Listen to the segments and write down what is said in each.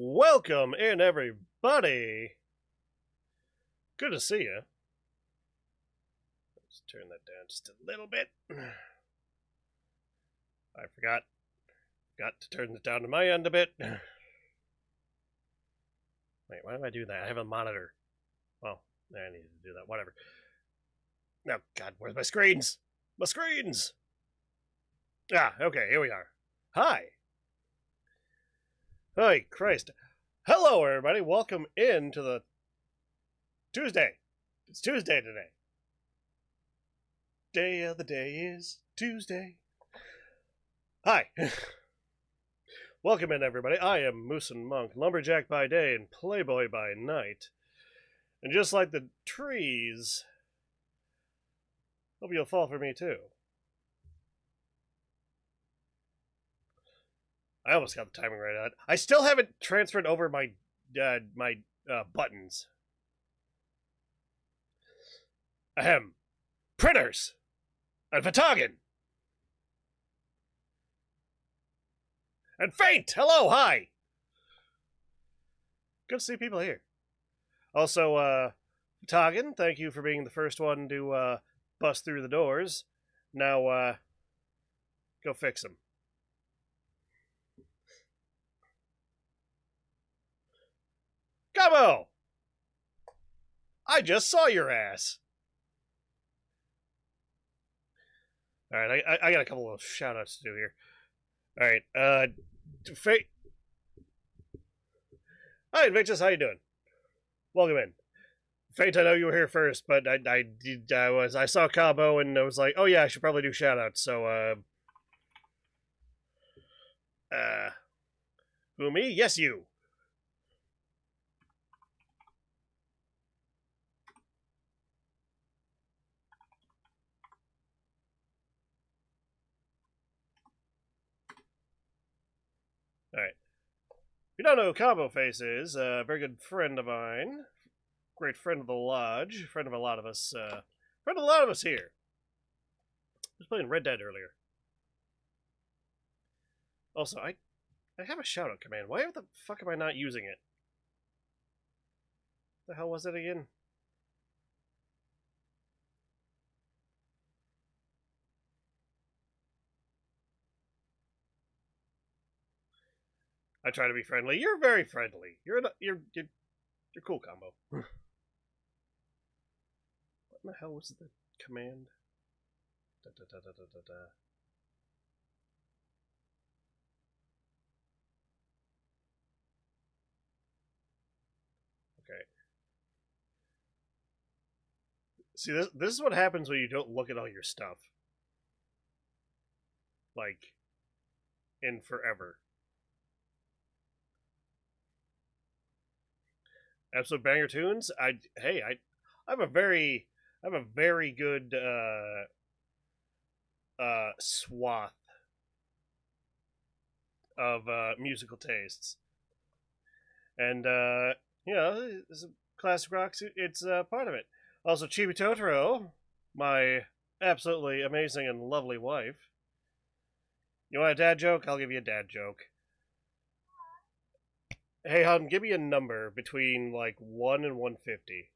Welcome in, everybody. Good to see you. Let's turn that down just a little bit. I forgot to turn it down to my end a bit. Wait, why did I do that? I have a monitor. Well, I needed to do that. Whatever. No, God, where's my screens? My screens! Ah, okay, here we are. Hi. Hi, Christ. Hello, everybody. Welcome in to the Tuesday. It's Tuesday today. Day of the day is Tuesday. Hi. Welcome in, everybody. I am Moose and Monk, lumberjack by day and playboy by night. And just like the trees, hope you'll fall for me too. I almost got the timing right on. I still haven't transferred over my buttons. Ahem. Printers! And Vatagen! And Faint! Hello, hi! Good to see people here. Also, Vatagen, thank you for being the first one to bust through the doors. Now, go fix them. Gabo! I just saw your ass. Alright, I got a couple of shout-outs to do here. Alright, Fate. Hi, Invictus, how you doing? Welcome in. Fate, I know you were here first, but I saw Cabo and I was like, oh yeah, I should probably do shout-outs, so, who, me? Yes, you. Alright. If you don't know who Combo Face is, a very good friend of mine. Great friend of the Lodge. Friend of a lot of us, here. I was playing Red Dead earlier. Also, I have a shout-out command. Why the fuck am I not using it? The hell was it again? I try to be friendly. You're very friendly. You're cool, Combo. What in the hell was the command? Da, da, da, da, da, da, da. Okay. See, this is what happens when you don't look at all your stuff. Like, in forever. Absolute banger tunes. I have a very good swath of musical tastes, and it's classic rock. It's part of it. Also, Chibi Totoro, my absolutely amazing and lovely wife. You want a dad joke? I'll give you a dad joke. Hey, hon, give me a number between, like, 1 and 150.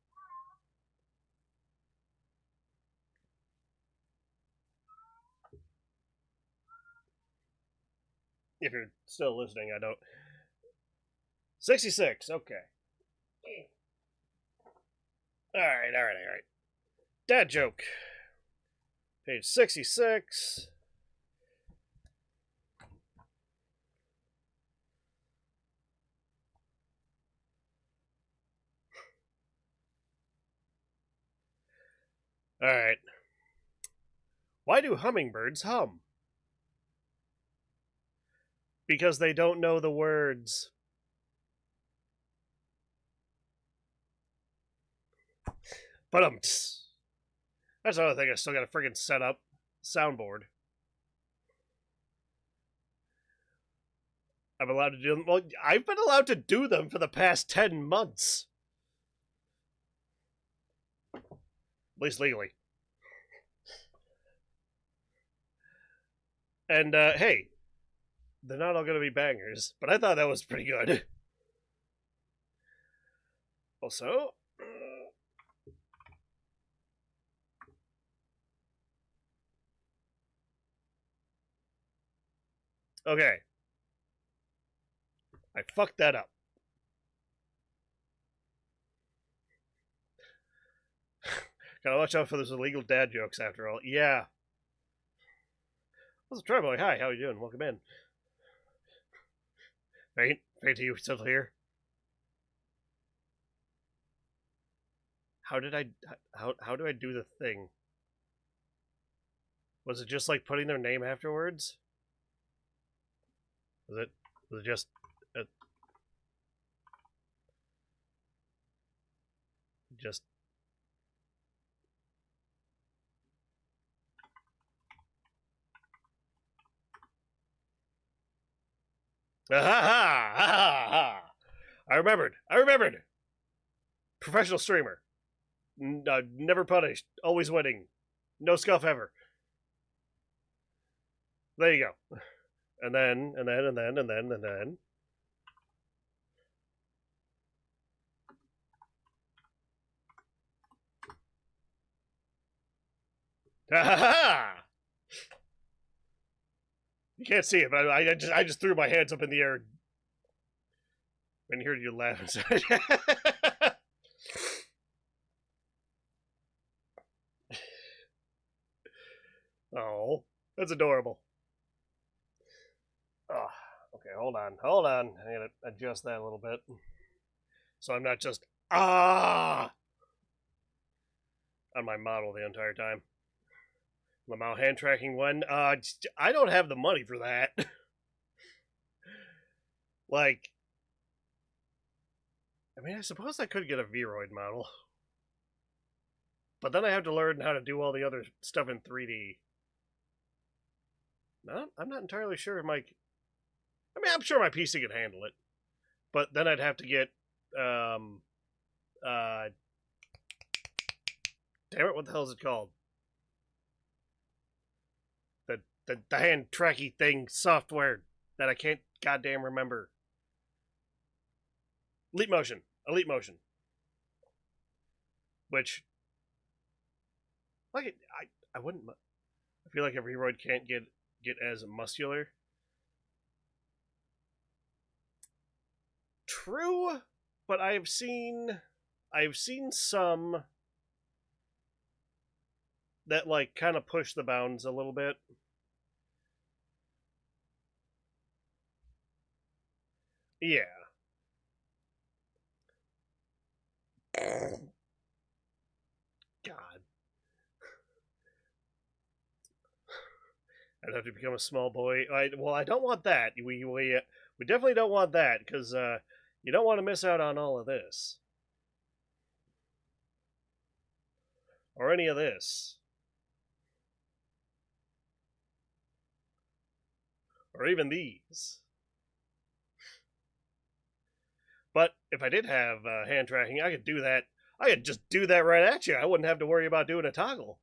If you're still listening, I don't... 66, okay. Alright. Dad joke. Page 66. Alright. Why do hummingbirds hum? Because they don't know the words. But that's another thing I still gotta friggin' set up. Soundboard. I'm allowed to do them. Well, I've been allowed to do them for the past 10 months. At least legally. And, hey, they're not all gonna be bangers, but I thought that was pretty good. Also, okay, I fucked that up. Gotta watch out for those illegal dad jokes after all. Yeah. What's the boy? Hi, how you doing? Welcome in. Faint? Faint, are you still here? How did I... How do I do the thing? Was it just like putting their name afterwards? Was it just... just... Ah, ha, ha, ha, ha. I remembered! Professional streamer. Never punished. Always winning. No scuff ever. There you go. And then. Ha ha ha! You can't see it, but I just threw my hands up in the air and heard you laugh. Oh, that's adorable. Oh, okay, hold on. I gotta adjust that a little bit, so I'm not just on my model the entire time. Lamau hand tracking one. I don't have the money for that. Like, I mean, I suppose I could get a Vroid model, but then I have to learn how to do all the other stuff in 3D. No, I'm not entirely sure if my. I mean, I'm sure my PC can handle it, but then I'd have to get. Damn it! What the hell is it called? The hand tracky thing software that I can't goddamn remember. Elite Motion. Which, like, I wouldn't. I feel like a Vroid can't get as muscular. True, but I've seen some that like kind of push the bounds a little bit. Yeah. God. I'd have to become a small boy. I don't want that. We definitely don't want that because you don't want to miss out on all of this or any of this or even these. But if I did have hand tracking, I could do that. I could just do that right at you. I wouldn't have to worry about doing a toggle.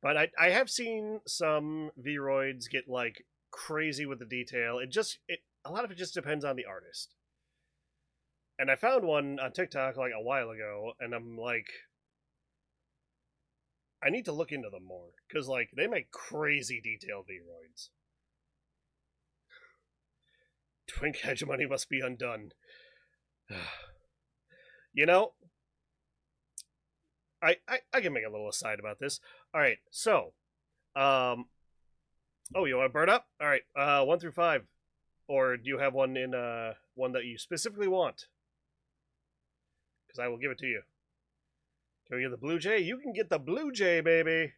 But I have seen some Vroids get like crazy with the detail. A lot of it just depends on the artist. And I found one on TikTok like a while ago, and I'm like, I need to look into them more because like they make crazy detailed Vroids. Twink hegemony must be undone. You know, I can make a little aside about this. All right, so, oh, you want to burn up? All right, 1 through 5, or do you have one in one that you specifically want? Because I will give it to you. Can we get the Blue Jay? You can get the Blue Jay, baby.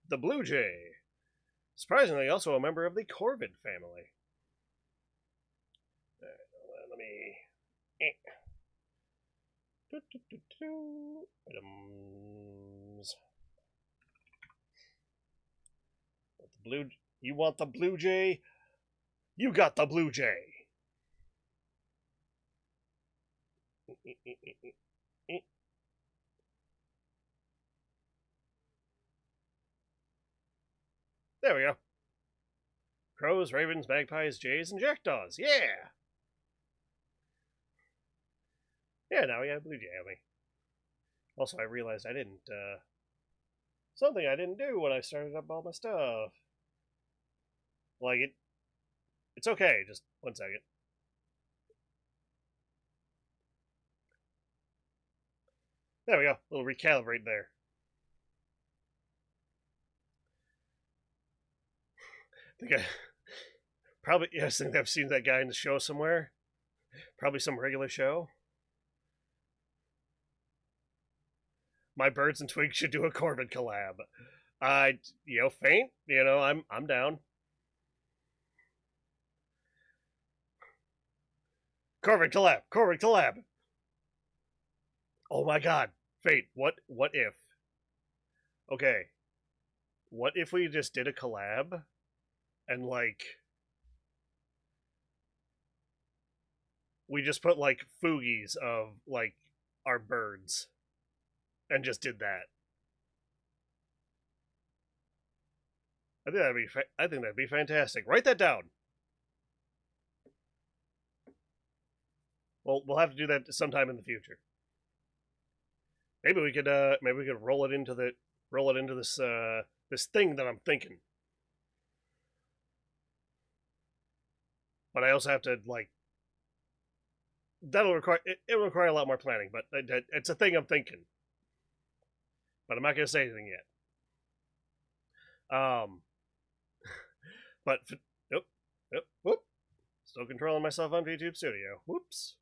The Blue Jay. Surprisingly, also a member of the Corvid family. Let me. Items. You want the Blue Jay? You got the Blue Jay. There we go. Crows, ravens, magpies, jays, and jackdaws. Yeah! Yeah, no, yeah, I believe you, Amy. Also, I realized I didn't, something I didn't do when I started up all my stuff. Like, it's okay, just 1 second. There we go, a little recalibrate there. The guy, probably, yeah, I think I've seen that guy in the show somewhere. Probably some regular show. My birds and twigs should do a Corbin collab. Faint. I'm down. Corbin collab. Corbin collab. Oh my god, Fate. What if? Okay, what if we just did a collab and we just put like foogies of like our birds and just did that? I think that'd be fantastic. Write that down. Well, we'll have to do that sometime in the future. Maybe we could roll it into this thing that I'm thinking. But I also have to that'll it'll require a lot more planning. But it's a thing I'm thinking. But I'm not gonna say anything yet. But whoop. Still controlling myself on VTube Studio. Whoops.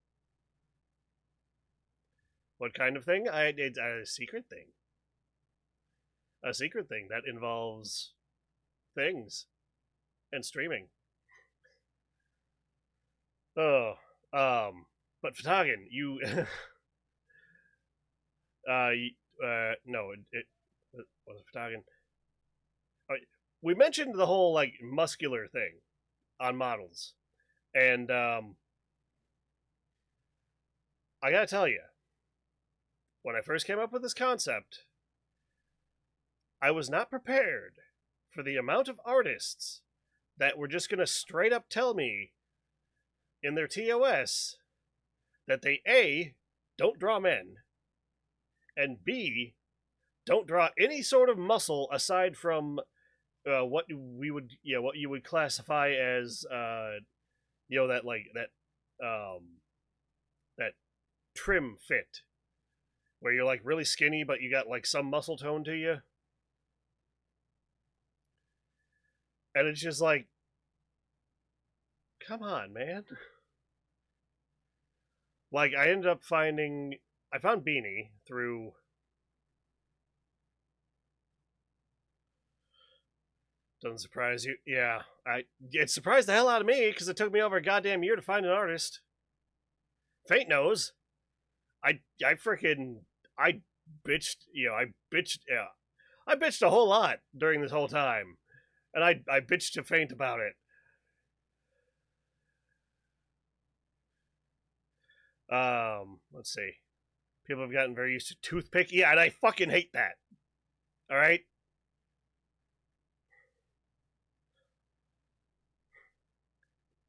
What kind of thing? It's a secret thing. A secret thing that involves things and streaming. Oh, but Fatagan, you, no, it was Fatagan. We mentioned the whole like muscular thing on models, and I gotta tell you, when I first came up with this concept, I was not prepared for the amount of artists that were just gonna straight up tell me in their TOS that they A, don't draw men, and B, don't draw any sort of muscle aside from what you would classify as that trim fit, where you're like really skinny but you got like some muscle tone to you, and it's just like, come on, man. Like I found Beanie through. Doesn't surprise you. Yeah, it surprised the hell out of me because it took me over a goddamn year to find an artist. Fate knows. I freaking I bitched. Yeah, I bitched a whole lot during this whole time, and I bitched to Faint about it. Let's see. People have gotten very used to toothpick. Yeah, and I fucking hate that. All right.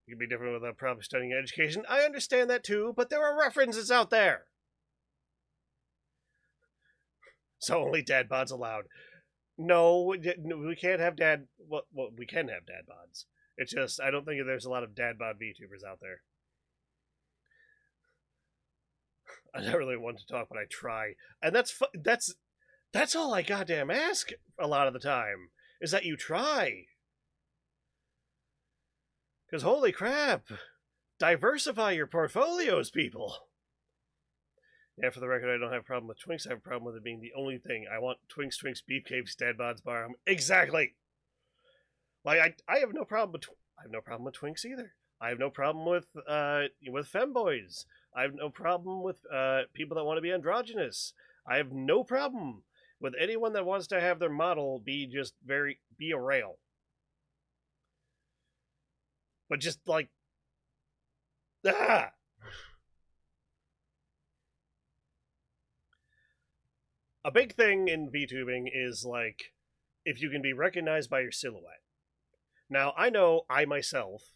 You can be different without probably studying education. I understand that too, but there are references out there. So only dad bods allowed. No, we can't have dad. Well, we can have dad bods. It's just I don't think there's a lot of dad bod VTubers out there. I don't really want to talk, but I try, and that's all I goddamn ask a lot of the time is that you try. Because holy crap, diversify your portfolios, people. Yeah, for the record, I don't have a problem with Twinks. I have a problem with it being the only thing. I want Twinks, Beef Caves, Dad Bods, Bar. Exactly. Like I have no problem with Twinks either. I have no problem with femboys. I have no problem with people that want to be androgynous. I have no problem with anyone that wants to have their model be a rail. But just like a big thing in VTubing is like if you can be recognized by your silhouette. Now I know I myself,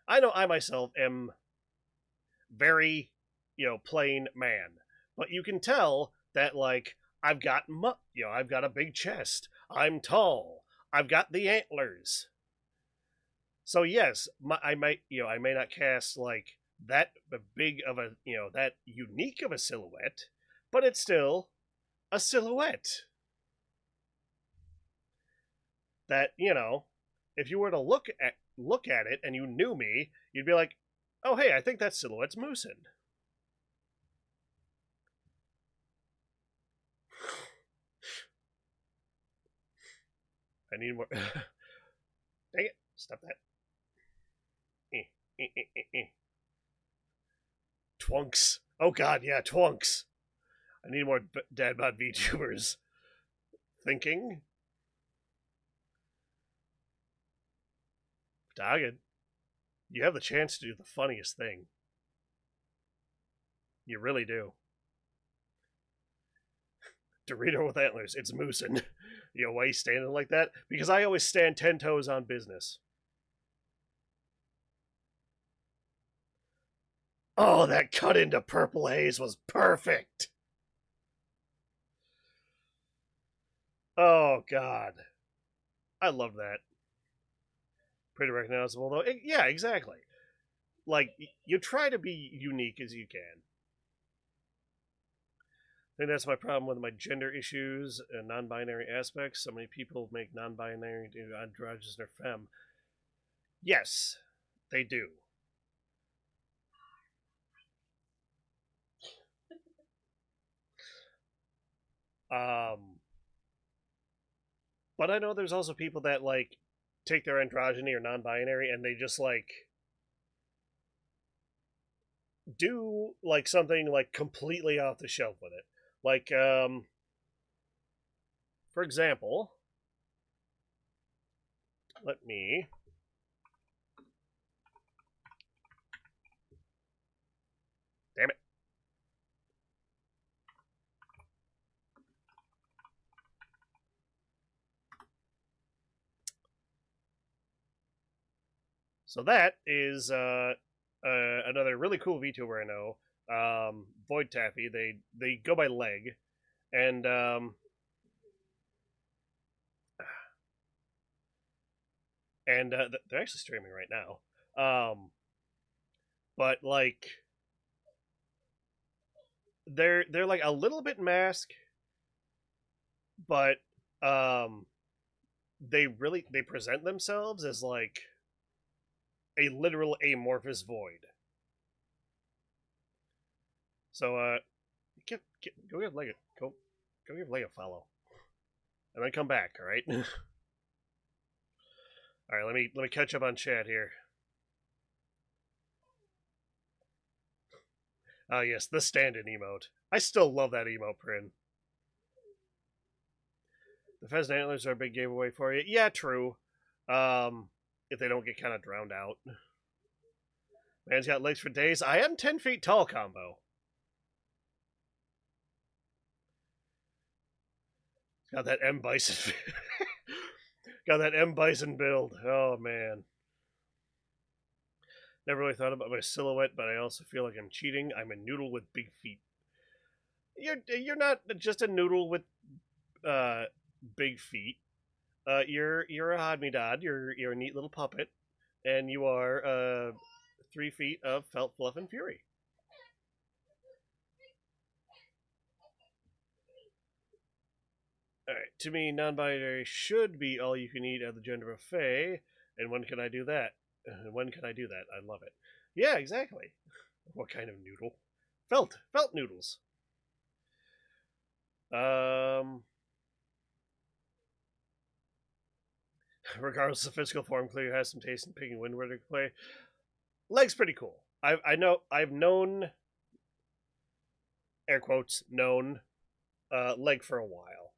I know I myself am very, plain man. But you can tell that, like, I've got a big chest. I'm tall. I've got the antlers. So yes, I may not cast like that big of a, that unique of a silhouette, but it's still a silhouette that, if you were to look at it and you knew me, you'd be like, "Oh, hey, I think that silhouette's Moosin." I need more. Dang it! Stop that. Eh, eh, eh, eh, eh. Twunks. Oh God, yeah, Twunks. I need more Dadbot VTubers. Thinking. Dogged. You have the chance to do the funniest thing. You really do. Dorito with antlers. It's Moosin. Why you standing like that? Because I always stand 10 toes on business. Oh, that cut into purple haze was perfect. Oh, God. I love that. Pretty recognizable, though. Yeah, exactly. Like, you try to be unique as you can. I think that's my problem with my gender issues and non-binary aspects. So many people make non-binary do androgynous or femme. Yes, they do. Um, but I know there's also people that like take their androgyny or non-binary and they just like do like something like completely off the shelf with it. Like, for example, let me. Damn it. So that is another really cool VTuber I know, Void Taffy. They go by Leg, and they're actually streaming right now. But like they're like a little bit mask, but um, they present themselves as like a literal amorphous void. So go give Leg go give Leg a follow, and then come back. All right. All right. Let me catch up on chat here. Oh yes, the stand-in emote. I still love that emote, Prin. The pheasant antlers are a big giveaway for you. Yeah, true. If they don't get kind of drowned out. Man's got legs for days. I am 10 feet tall combo. Got that M Bison. Got that M Bison build. Oh man. Never really thought about my silhouette, but I also feel like I'm cheating. I'm a noodle with big feet. You're not just a noodle with uh big feet. You're a Hodmedod. You're a neat little puppet, and you are 3 feet of felt fluff and fury. All right. To me, non-binary should be all you can eat at the gender buffet. And when can I do that? When can I do that? I love it. Yeah, exactly. What kind of noodle? Felt noodles. Um, regardless of physical form, clearly has some taste in picking windward to play. Leg's pretty cool. I've known, air quotes, known Leg for a while.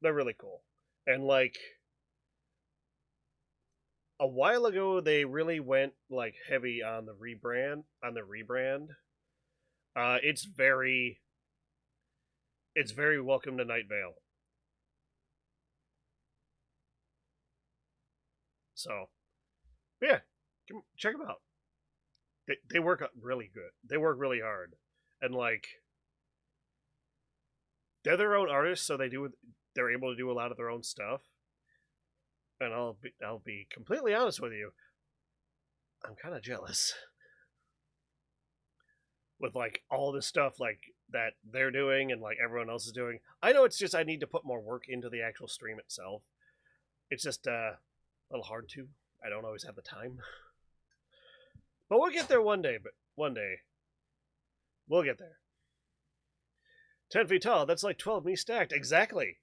They're really cool. And like a while ago they really went like heavy on the rebrand. It's very welcome to Night Vale. So yeah, check them out. they work really good. They work really hard, and like they're their own artists, so they're able to do a lot of their own stuff. And I'll be completely honest with you, I'm kind of jealous with like all this stuff like that they're doing and like everyone else is doing. I know it's just I need to put more work into the actual stream itself. It's just a little hard to. I don't always have the time. But we'll get there one day, we'll get there. 10 feet tall, that's like 12 me stacked. Exactly.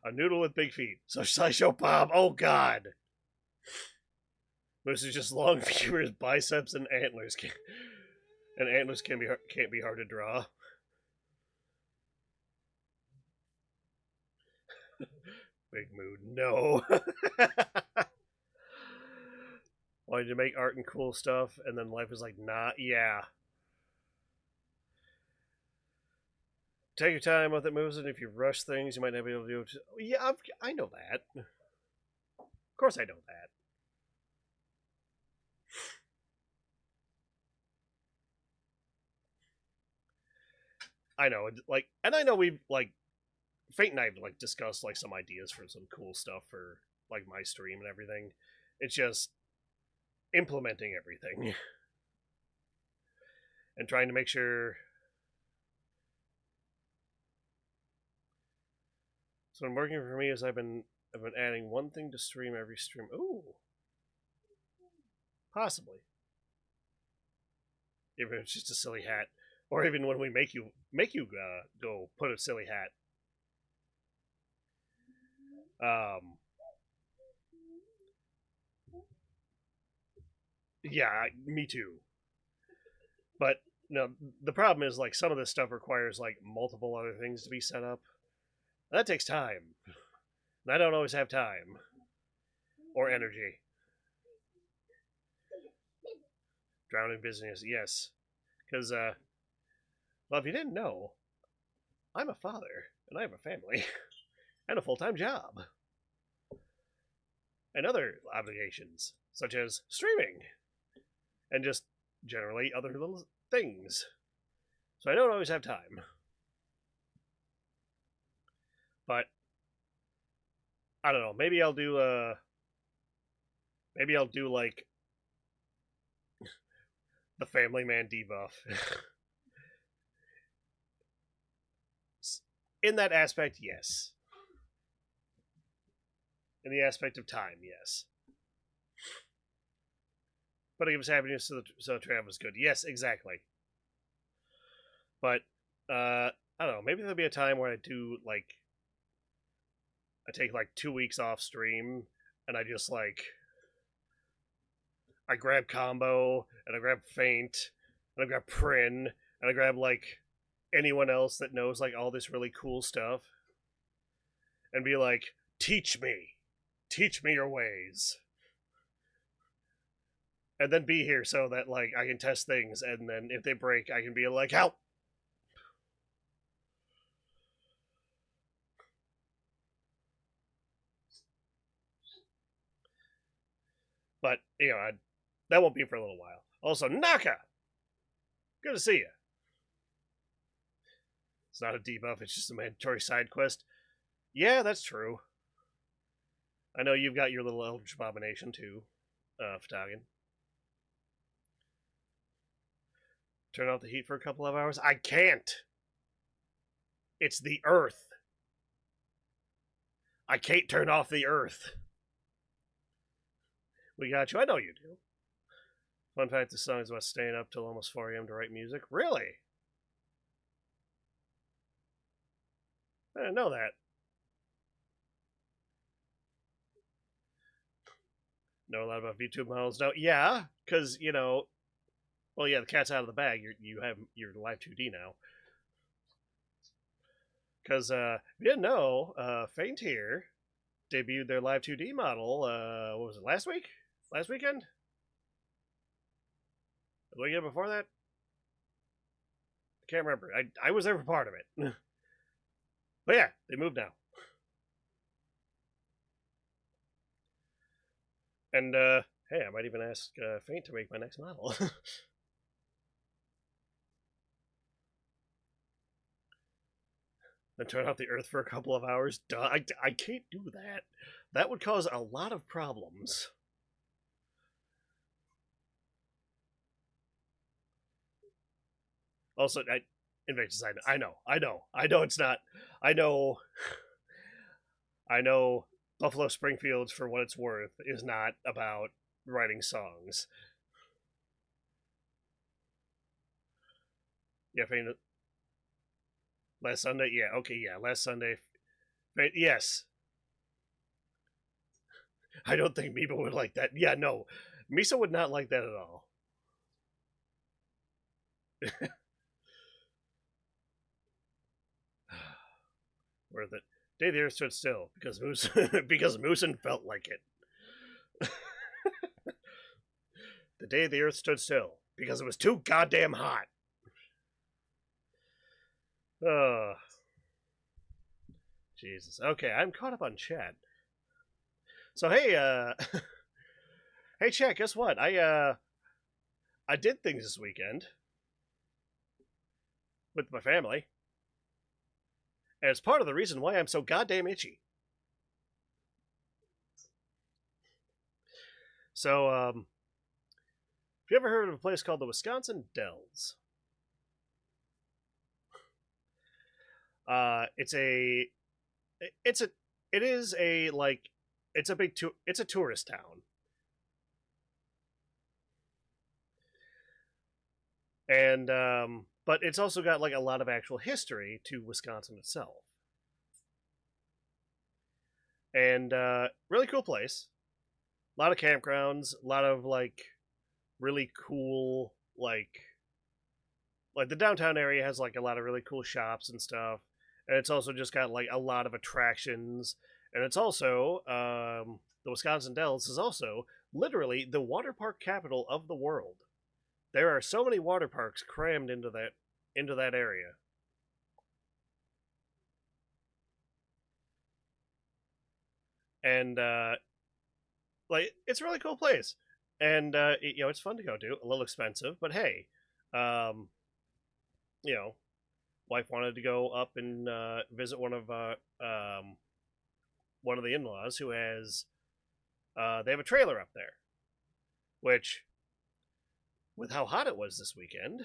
A noodle with big feet. So Sideshow Bob. Oh god. Moose is just long fingers, biceps, and antlers. And antlers can't be hard to draw. Big mood. No. Wanted to make art and cool stuff, and then life is like, nah, yeah. Take your time with it, moves, and if you rush things, you might not be able to do it. Yeah, I know that. Of course, I know that. I know, like, and I know we've like, Fate and I have like discussed like some ideas for some cool stuff for like my stream and everything. It's just implementing everything and trying to make sure. So what working for me is I've been adding one thing to stream every stream. Ooh, possibly. Even if it's just a silly hat, or even when we make you go put a silly hat. Yeah, me too. But no, the problem is like some of this stuff requires like multiple other things to be set up. That takes time. And I don't always have time or energy. Drowning business, yes. Because, well, if you didn't know, I'm a father and I have a family and a full-time job and other obligations such as streaming and just generally other little things. So I don't always have time. But I don't know. Maybe I'll do like the Family Man debuff. In that aspect, yes. In the aspect of time, yes. But it gives happiness so travel is good. Yes, exactly. But I don't know. Maybe there'll be a time where I do like I take like 2 weeks off stream and I just like I grab combo and I grab feint and I grab Prin and I grab like anyone else that knows like all this really cool stuff and be like, teach me your ways, and then be here so that like I can test things, and then if they break, I can be like, help. But you know, that won't be for a little while. Also, Naka, good to see you. It's not a debuff; it's just a mandatory side quest. Yeah, that's true. I know you've got your little Eldritch Abomination too, Ftagan. Turn off the heat for a couple of hours? I can't. It's the Earth. I can't turn off the Earth. We got you. I know you do. Fun fact, this song is about staying up till almost 4 a.m. to write music. Really? I didn't know that. Know a lot about VTube models now. Yeah, because, you know, well, yeah, the cat's out of the bag. You have your Live 2D now. Because if you didn't know, Faint here debuted their Live 2D model, what was it, last week? Last weekend? The weekend before that? I can't remember. I was there for part of it. But yeah, they moved now. And hey, I might even ask Faint to make my next model. Then turn off the Earth for a couple of hours. Duh, I can't do that. That would cause a lot of problems. Also, Invictus, I know it's not. I know, I know. Buffalo Springfield, for what it's worth, is not about writing songs. Yeah, last Sunday. Yeah, okay, yeah, last Sunday. Yes, I don't think Misa would like that. Yeah, no, Misa would not like that at all. Worth it. Day the Earth stood still because Moose because Moosin felt like it. The day the Earth stood still because it was too goddamn hot. Oh, Jesus. Okay, I'm caught up on chat. So hey, hey, chat. Guess what? I did things this weekend with my family, and it's part of the reason why I'm so goddamn itchy. So, have you ever heard of a place called the Wisconsin Dells? It's a, it's a, it is a like, it's a big it's a tourist town, and but it's also got like a lot of actual history to Wisconsin itself, and really cool place. A lot of campgrounds, a lot of like really cool like the downtown area has like a lot of really cool shops and stuff, and it's also just got like a lot of attractions, and it's also the Wisconsin Dells is also literally the water park capital of the world. There are so many water parks crammed into that area. And like it's a really cool place, and it's fun to go to. A little expensive, but hey, um, you know, wife wanted to go up and visit one of the in-laws who has they have a trailer up there, which with how hot it was this weekend,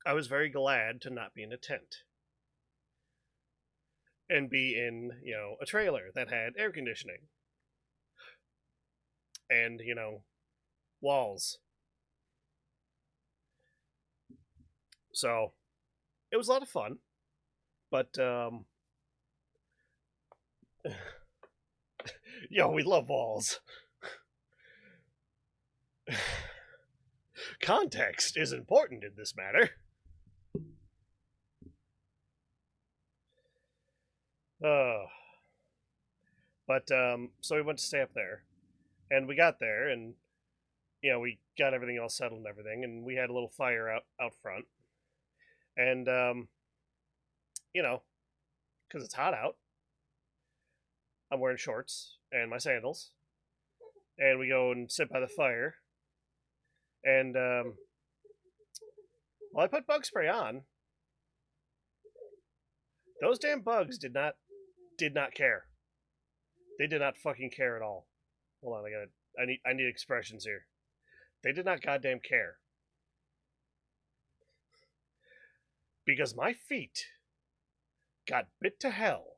I was very glad to not be in a tent and be in a trailer that had air conditioning and walls. So it was a lot of fun, but we love walls. Context is important in this matter. Uh, but so we went to stay up there, and we got there, and we got everything all settled and everything, and we had a little fire out front, and because it's hot out, I'm wearing shorts and my sandals, and we go and sit by the fire, and well, I put bug spray on. Those damn bugs did not care. They did not fucking care at all. Hold on, I need expressions here. They did not goddamn care. Because my feet got bit to hell.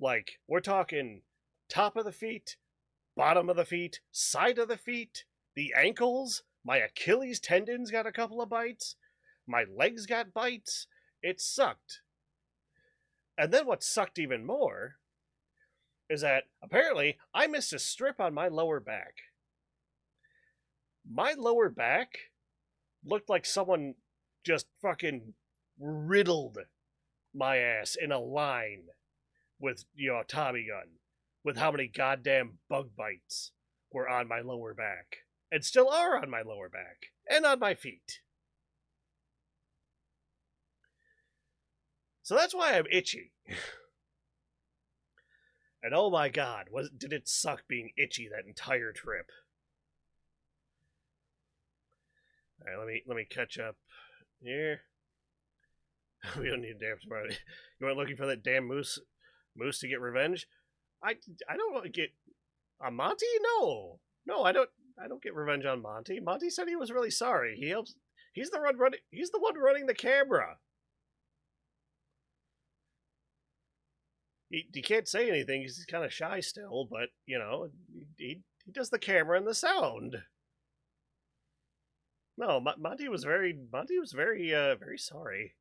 Like, we're talking top of the feet, bottom of the feet, side of the feet, the ankles, my Achilles tendons got a couple of bites, my legs got bites. It sucked. And then what sucked even more is that apparently I missed a strip on my lower back. My lower back looked like someone just fucking riddled my ass in a line with a Tommy gun with how many goddamn bug bites were on my lower back and still are on my lower back and on my feet. So that's why I'm itchy. And oh my god, did it suck being itchy that entire trip. All right, let me catch up here. We don't need a damn tomorrow. You went looking for that damn moose to get revenge? I I don't want to get on Monty. No, no, I don't get revenge on Monty. Monty said he was really sorry. He helps. He's the one running. He's the one running the camera. He can't say anything. He's kind of shy still, but you know he does the camera and the sound. No, Monty was very sorry.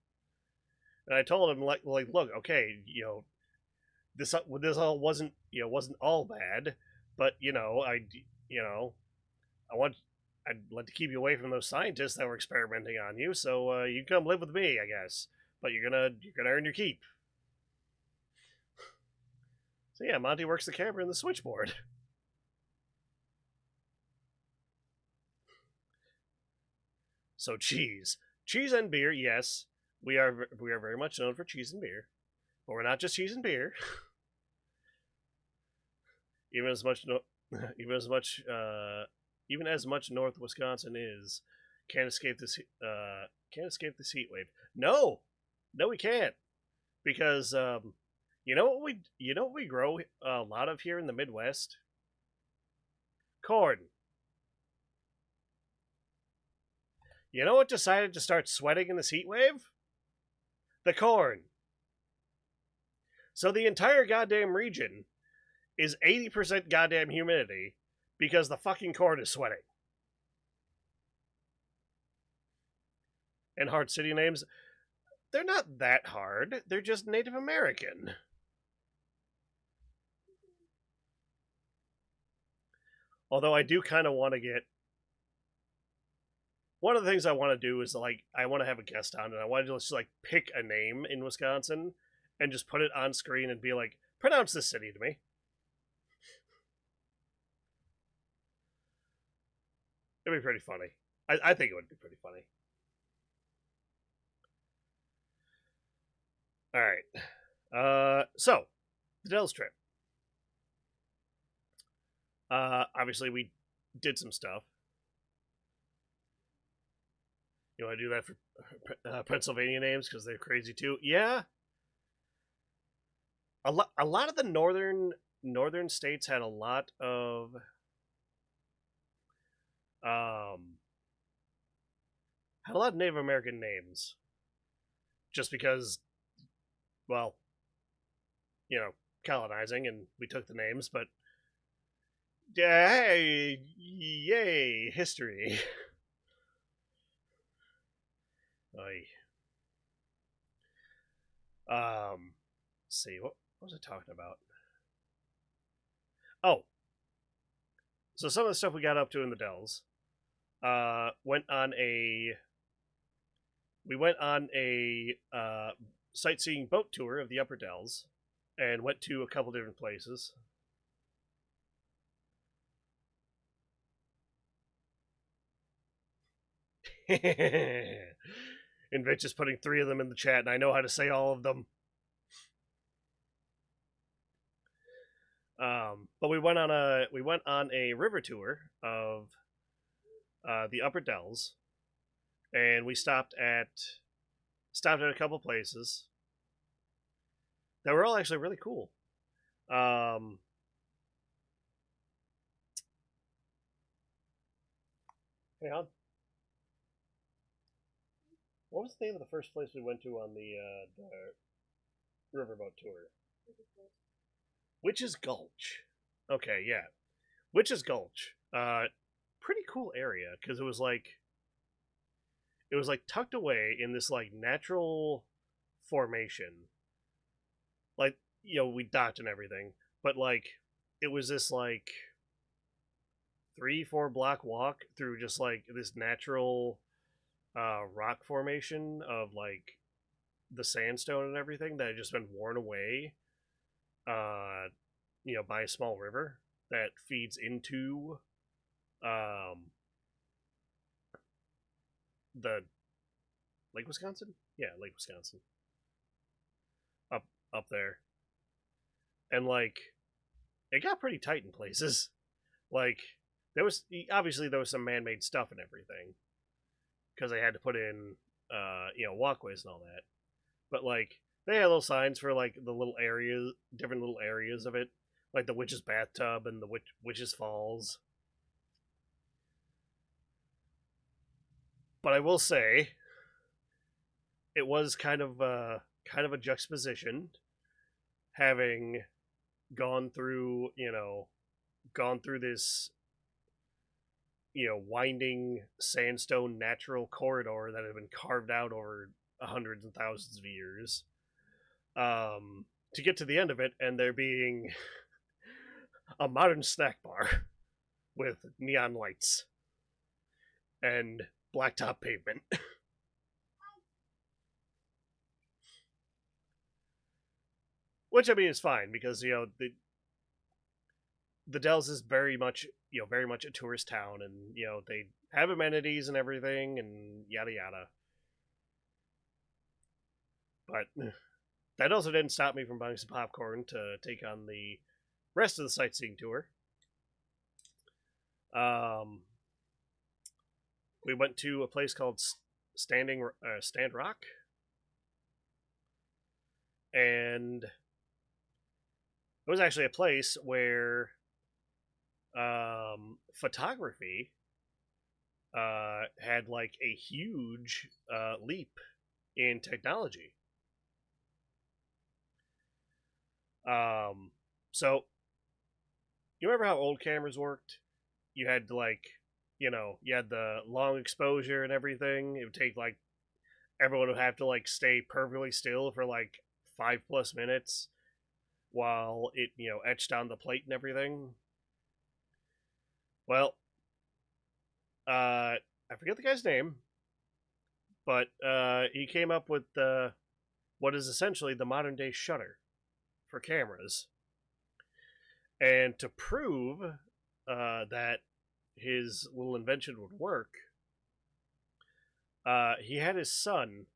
And I told him like look, okay, you know, this all wasn't wasn't all bad, but you know I want I'd like to keep you away from those scientists that were experimenting on you, so you can come live with me, I guess. But you're gonna earn your keep. So yeah, Monty works the camera and the switchboard. So cheese and beer, yes, we are very much known for cheese and beer, but we're not just cheese and beer. Even as much no, even as much even as much North Wisconsin is can't escape this heat wave. No, no, we can't because you know what we grow a lot of here in the Midwest? Corn. You know what decided to start sweating in this heat wave? The corn. So the entire goddamn region is 80% goddamn humidity because the fucking corn is sweating. And hard city names, they're not that hard. They're just Native American. Although I do kind of want to get. One of the things I want to do is like I want to have a guest on, and I want to just like pick a name in Wisconsin, and just put it on screen and be like, pronounce this city to me. It'd be pretty funny. I think it would be pretty funny. All right. So the Dells trip. Obviously we did some stuff. You want to do that for Pennsylvania names because they're crazy too? Yeah. A lot of the northern states had a lot of um had a lot of Native American names just because, well, you know, colonizing and we took the names, but hey, yay, history. Oy. Let's see, what was I talking about? Oh, so some of the stuff we got up to in the Dells. Went on a we went on a sightseeing boat tour of the Upper Dells, and went to a couple different places. And Vince is putting three of them in the chat, and I know how to say all of them. But we went on a river tour of the Upper Dells, and we stopped at a couple places that were all actually really cool. Um, Hang on. What was the name of the first place we went to on the riverboat tour? Witch's Gulch. Okay, yeah, Witch's Gulch. Pretty cool area because it was like tucked away in this like natural formation. Like we docked and everything, but like it was this like 3-4 block walk through just like this natural rock formation of like the sandstone and everything that had just been worn away uh by a small river that feeds into um the Lake Wisconsin. Yeah, Lake Wisconsin. Up up there. And like it got pretty tight in places. Like obviously there was some man-made stuff and everything because they had to put in walkways and all that. But like they had little signs for like the little areas, different little areas of it, like the witch's bathtub and the witch's falls. But I will say, it was kind of a juxtaposition having gone through gone through this winding sandstone natural corridor that had been carved out over hundreds and thousands of years, to get to the end of it and there being a modern snack bar with neon lights and blacktop pavement. Which I mean is fine because the Dells is very much a tourist town, and they have amenities and everything and yada yada. But that also didn't stop me from buying some popcorn to take on the rest of the sightseeing tour. Um, we went to a place called Stand Rock, and it was actually a place where photography had like a huge leap in technology. So you remember how old cameras worked? You had to you had the long exposure and everything. It would take like everyone would have to like stay perfectly still for like 5+ minutes while it etched on the plate and everything. Well, I forget the guy's name, but he came up with what is essentially the modern day shutter for cameras. And to prove that his little invention would work, he had his son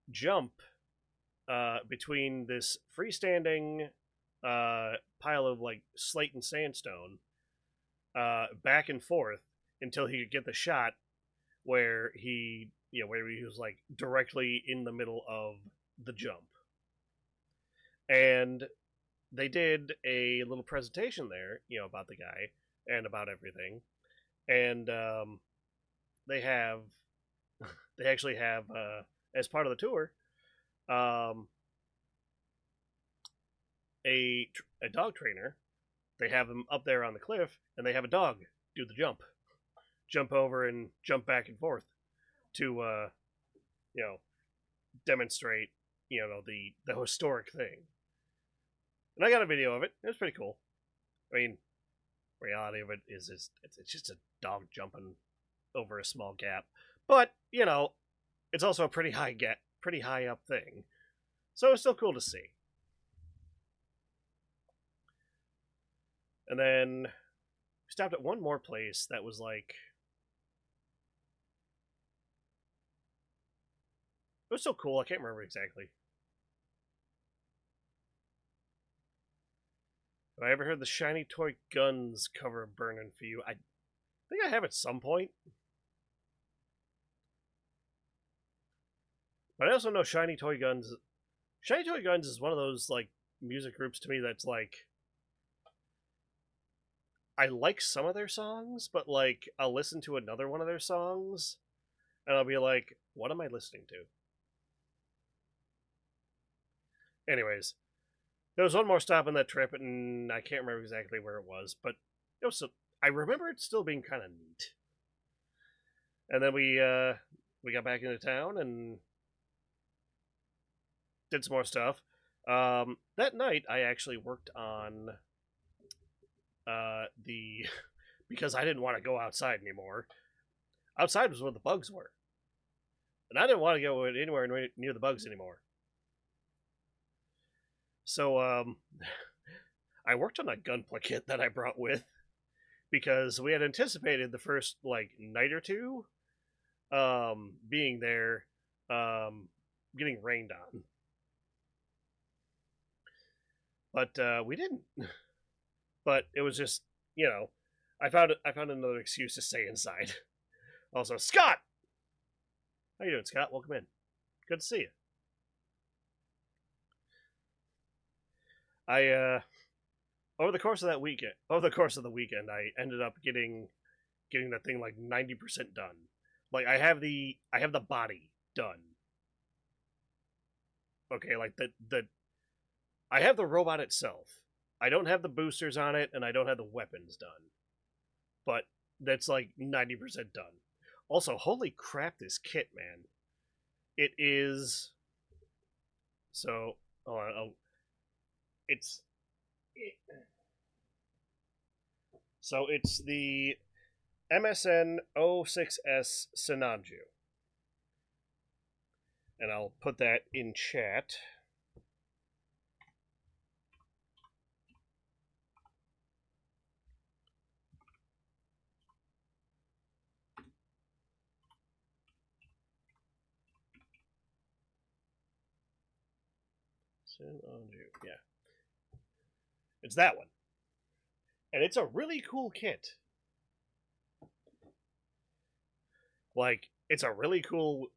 jump between this freestanding pile of like slate and sandstone back and forth until he could get the shot where where he was like directly in the middle of the jump. And they did a little presentation there, about the guy and about everything. And they have they actually have as part of the tour um, a dog trainer. They have him up there on the cliff, and they have a dog do the jump over and jump back and forth to you know demonstrate the historic thing. And I got a video of it. It was pretty cool. I mean, reality of it is it's just a dog jumping over a small gap, but it's also a pretty high up thing, so it's still cool to see. And then we stopped at one more place that was like it was so cool. I can't remember exactly. Have I ever heard the Shiny Toy Guns cover of Burnin' For You? I think I have at some point. But I also know Shiny Toy Guns. Shiny Toy Guns is one of those like music groups to me that's like I like some of their songs, but like I'll listen to another one of their songs and I'll be like, what am I listening to? Anyways, there was one more stop on that trip, and I can't remember exactly where it was, but it was. I remember it still being kind of neat. And then we got back into town and did some more stuff. That night, I actually worked on the because I didn't want to go outside anymore. Outside was where the bugs were, and I didn't want to go anywhere near the bugs anymore. So I worked on a gunpla kit that I brought with because we had anticipated the first like night or two being there, getting rained on, but we didn't. But it was just, I found another excuse to stay inside. Also, Scott, how you doing, Scott? Welcome in. Good to see you. I over the course of the weekend, I ended up getting that thing like 90% done. Like I have the body done. Okay, like the I have the robot itself. I don't have the boosters on it, and I don't have the weapons done. But that's like 90% done. Also, holy crap, this kit, man! It is so. Oh, it's it, so it's the MSN 06S Sinanju, and I'll put that in chat. Sinanju, yeah, it's that one, and it's a really cool kit. Like it's a really cool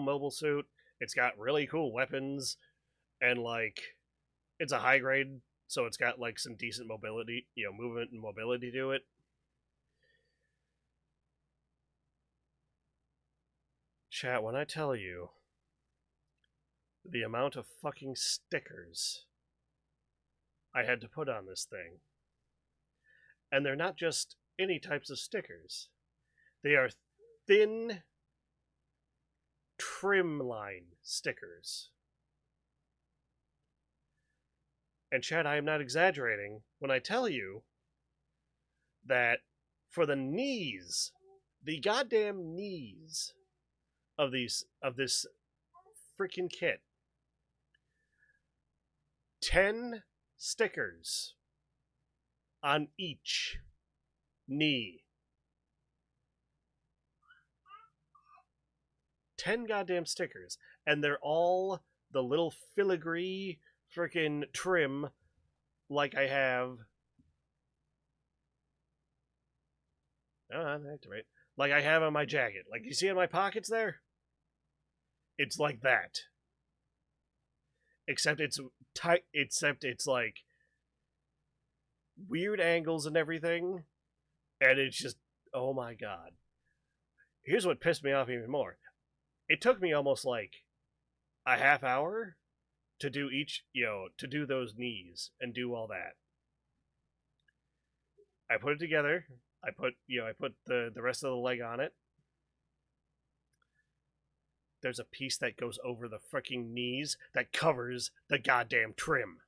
mobile suit. It's got really cool weapons, and like it's a high grade, so it's got like some decent mobility, movement and mobility to it. Chat, when I tell you the amount of fucking stickers I had to put on this thing, and they're not just any types of stickers, they are thin trim line stickers. And Chad, I am not exaggerating when I tell you that for the knees, the goddamn knees of this freaking kit, 10 stickers on each knee. 10 goddamn stickers, and they're all the little filigree freaking trim like I have. Activate. Like I have on my jacket. Like you see in my pockets there? It's like that. Except it's tight. Except it's like weird angles and everything, and it's just, oh my god. Here's what pissed me off even more. It took me almost like a half hour to do to do those knees and do all that. I put it together. I put the rest of the leg on it. There's a piece that goes over the freaking knees that covers the goddamn trim.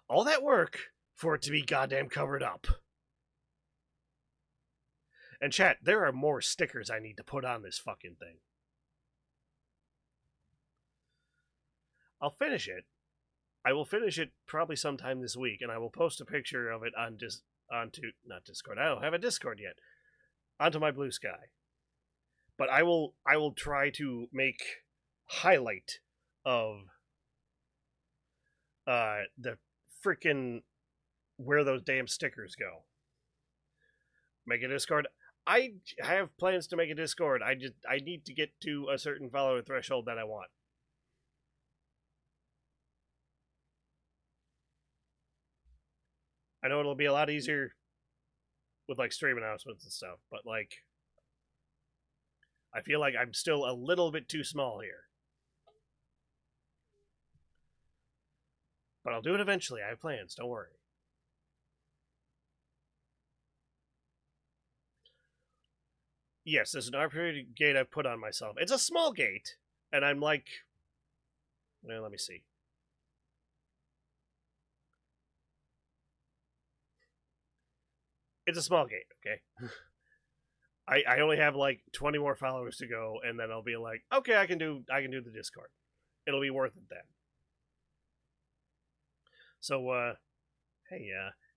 All that work for it to be goddamn covered up. And chat, there are more stickers I need to put on this fucking thing. I'll finish it. I will finish it probably sometime this week, and I will post a picture of it onto not Discord. I don't have a Discord yet. Onto my Blue Sky. But I will try to make highlight of the freaking where those damn stickers go. Make a Discord. I have plans to make a Discord. I need to get to a certain follower threshold that I want. I know it'll be a lot easier with like stream announcements and stuff, but like I feel like I'm still a little bit too small here. But I'll do it eventually. I have plans, don't worry. Yes, there's an arbitrary gate I've put on myself. It's a small gate, and I'm like, well, let me see. It's a small gate, okay? I only have like 20 more followers to go, and then I'll be like, okay, I can do the Discord. It'll be worth it then. So, hey, you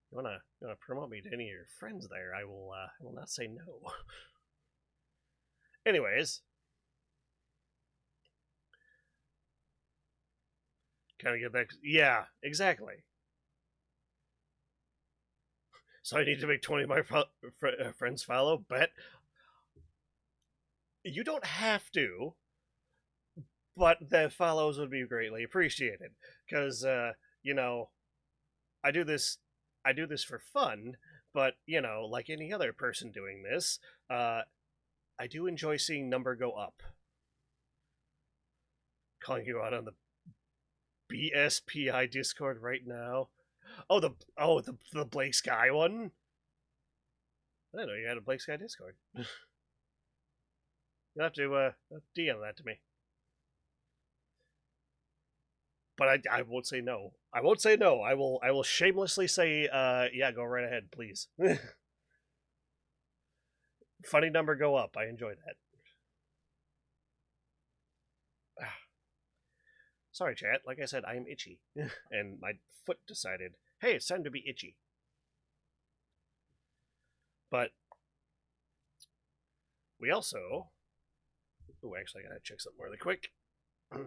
wanna promote me to any of your friends there? I will not say no. Anyways, kind of get that. Yeah, exactly. So I need to make 20 of my friends follow. Bet you don't have to, but the follows would be greatly appreciated because you know I do this I do this for fun, but like any other person doing this, uh, I do enjoy seeing number go up. Calling you out on the BSPI Discord right now. Oh, the Blake Sky one. I didn't know you had a Blake Sky Discord. You'll have to DM that to me. But I won't say no. I won't say no. I will shamelessly say yeah, go right ahead, please. Funny number go up. I enjoy that. Sorry, chat. Like I said, I am itchy, and my foot decided, hey, it's time to be itchy. But we also. Oh, actually, I gotta check something really quick. Where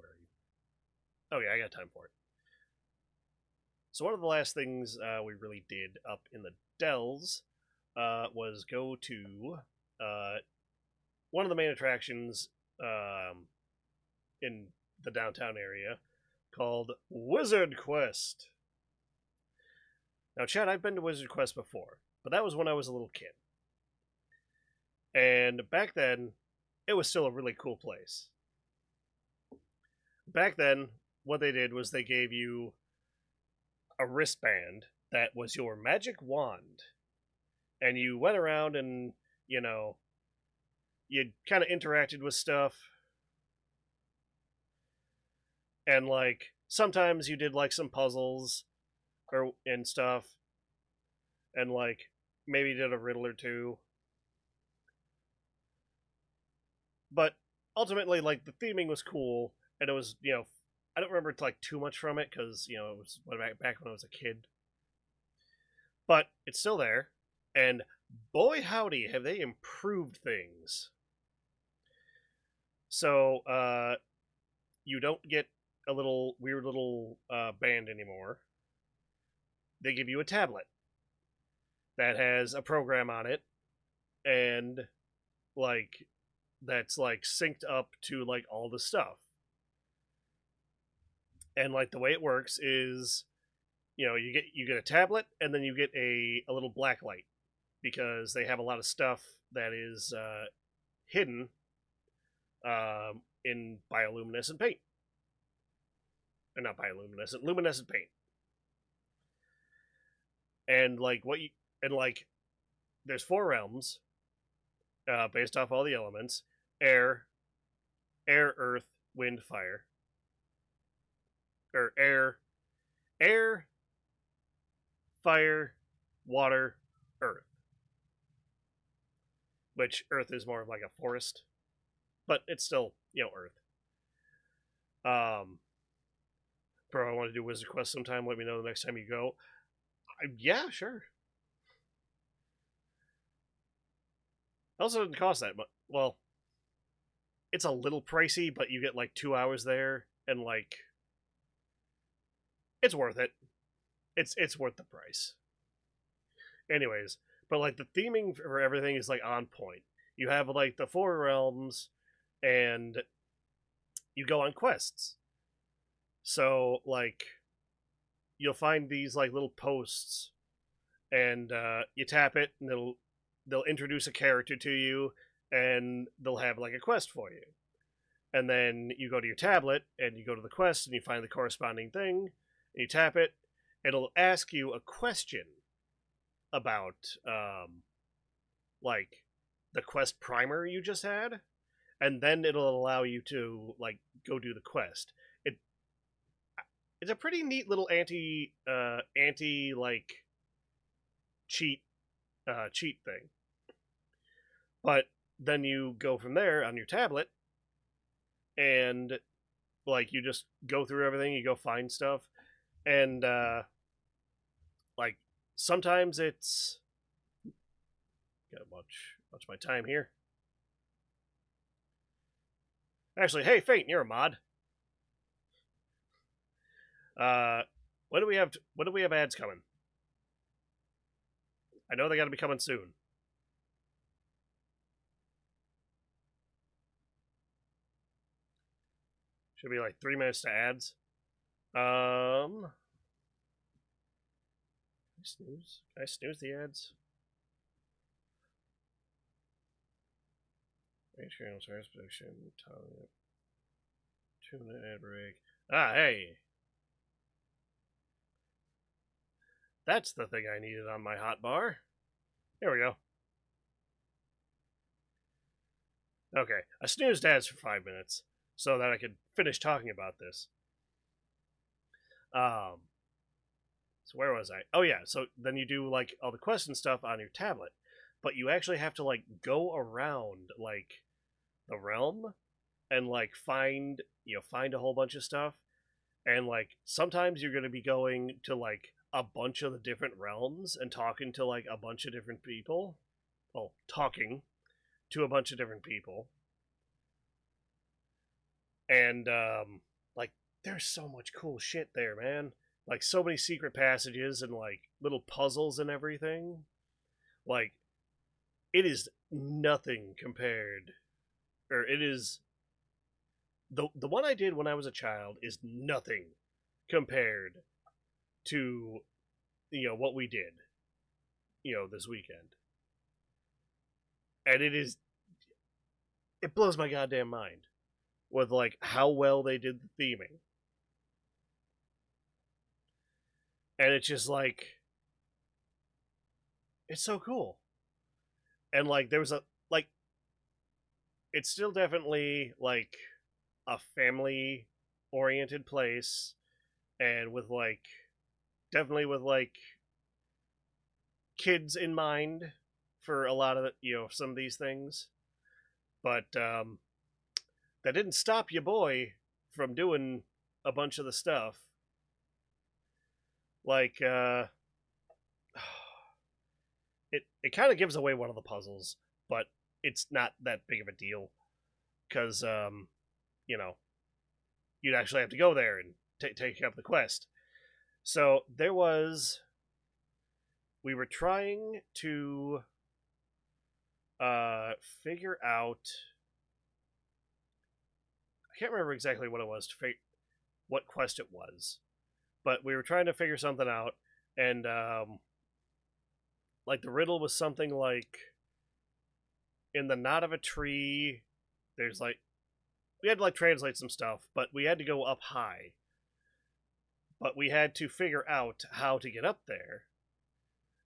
are you? Oh yeah, I got time for it. So one of the last things we really did up in the Dells was go to one of the main attractions in the downtown area called Wizard Quest. Now, Chad, I've been to Wizard Quest before, but that was when I was a little kid. And back then, it was still a really cool place. Back then, what they did was they gave you a wristband that was your magic wand. And you went around and, you kind of interacted with stuff. And, like, sometimes you did, like, some puzzles and stuff. And, like, maybe did a riddle or two. But ultimately, like, the theming was cool. And it was, I don't remember like too much from it because it was back when I was a kid. But it's still there, and boy howdy, have they improved things. So you don't get a little weird little band anymore. They give you a tablet that has a program on it, and like that's like synced up to like all the stuff. And like the way it works is you get a tablet and then you get a little black light because they have a lot of stuff that is hidden in bioluminescent paint, or not bioluminescent, luminescent paint. And like there's 4 realms based off all the elements: air, earth, wind, fire, or air, fire, water, earth. Which earth is more of like a forest, but it's still earth. Bro, I want to do Wizard Quest sometime. Let me know the next time you go. Yeah, sure. It also doesn't cost that much. Well, it's a little pricey, but you get like 2 hours there, and like it's worth it. It's worth the price. Anyways, but like the theming for everything is like on point. You have like the 4 realms, and you go on quests. So like you'll find these like little posts, and you tap it, and they'll introduce a character to you, and they'll have like a quest for you. And then you go to your tablet and you go to the quest and you find the corresponding thing, and you tap it. It'll ask you a question about like the quest primer you just had, and then it'll allow you to like go do the quest. It's a pretty neat little anti like cheat thing. But then you go from there on your tablet, and like you just go through everything, you go find stuff, and like sometimes it's gotta watch my time here. Actually, hey, Faint, you're a mod. Uh, when do we have? When do we have ads coming? I know they got to be coming soon. Should be like 3 minutes to ads. Can I snooze? Can I snooze the ads? Channel service production. Two-minute ad break. Ah, hey. That's the thing I needed on my hotbar. Here we go. Okay, I snoozed ads for 5 minutes so that I could finish talking about this. So where was I? Oh yeah, so then you do like all the question stuff on your tablet, but you actually have to like go around like the realm and like find a whole bunch of stuff, and like sometimes you're going to be going to like a bunch of the different realms and talking to like a bunch of different people. Well, talking to a bunch of different people. And like there's so much cool shit there, man. Like so many secret passages and like little puzzles and everything. Like it is nothing compared, or it is the one I did when I was a child is nothing compared to what we did this weekend. And it blows my goddamn mind with like how well they did the theming. And it's just like it's so cool. And like there was a like it's still definitely like a family oriented place, and with like definitely with like kids in mind for a lot of some of these things. But that didn't stop your boy from doing a bunch of the stuff. Like it kind of gives away one of the puzzles, but it's not that big of a deal because you know you'd actually have to go there and take up the quest. So we were trying to figure out. I can't remember exactly what it was what quest it was, but we were trying to figure something out, and like the riddle was something like in the knot of a tree. There's like we had to like translate some stuff, but we had to go up high. But we had to figure out how to get up there,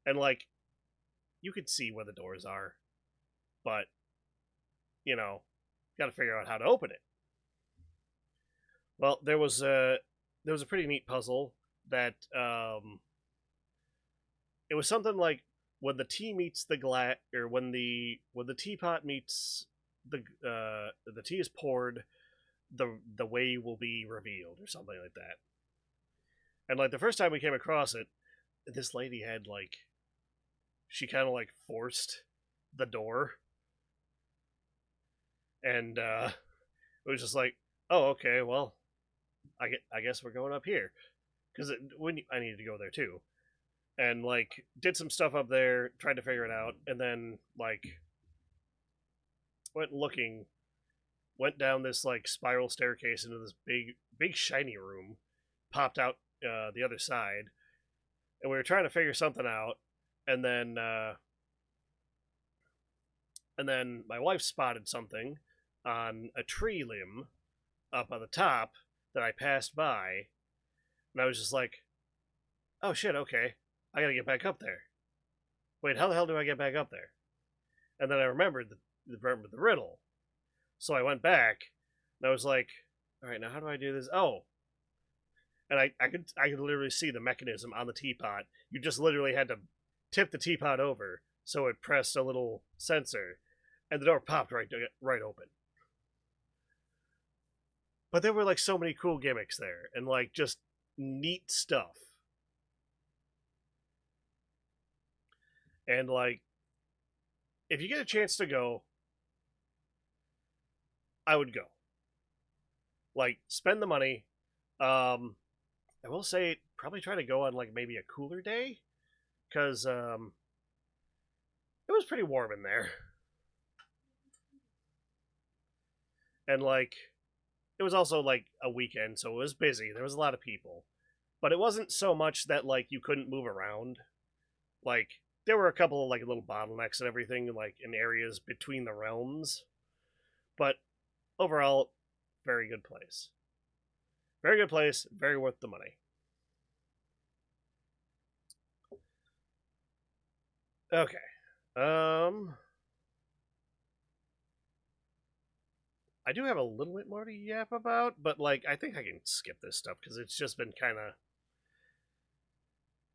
and like you could see where the doors are, but got to figure out how to open it. Well, there was a pretty neat puzzle that it was something like when the tea meets the glass, or when the teapot meets the tea is poured, the way will be revealed, or something like that. And like the first time we came across it, this lady had like she kind of like forced the door, and it was just like, oh, okay, well, I guess we're going up here because I needed to go there too, and like did some stuff up there, tried to figure it out, and then like went looking, went down this like spiral staircase into this big shiny room, popped out the other side, and we were trying to figure something out, and then my wife spotted something on a tree limb up on the top that I passed by, and I was just like, oh shit, okay, I gotta get back up there. Wait, how the hell do I get back up there? And then I remembered the riddle, so I went back, and I was like, all right, now how do I do this? Oh, and I could literally see the mechanism on the teapot. You just literally had to tip the teapot over so it pressed a little sensor, and the door popped right open. But there were like so many cool gimmicks there, and like just neat stuff. And like if you get a chance to go, I would go. Like, spend the money. Um, I will say probably try to go on like maybe a cooler day because it was pretty warm in there, and like it was also like a weekend, so it was busy. There was a lot of people, but it wasn't so much that like you couldn't move around. Like there were a couple of like little bottlenecks and everything, like in areas between the realms, but overall, very good place. Very good place. Very worth the money. Okay. Um, I do have a little bit more to yap about, but like I think I can skip this stuff because it's just been kind of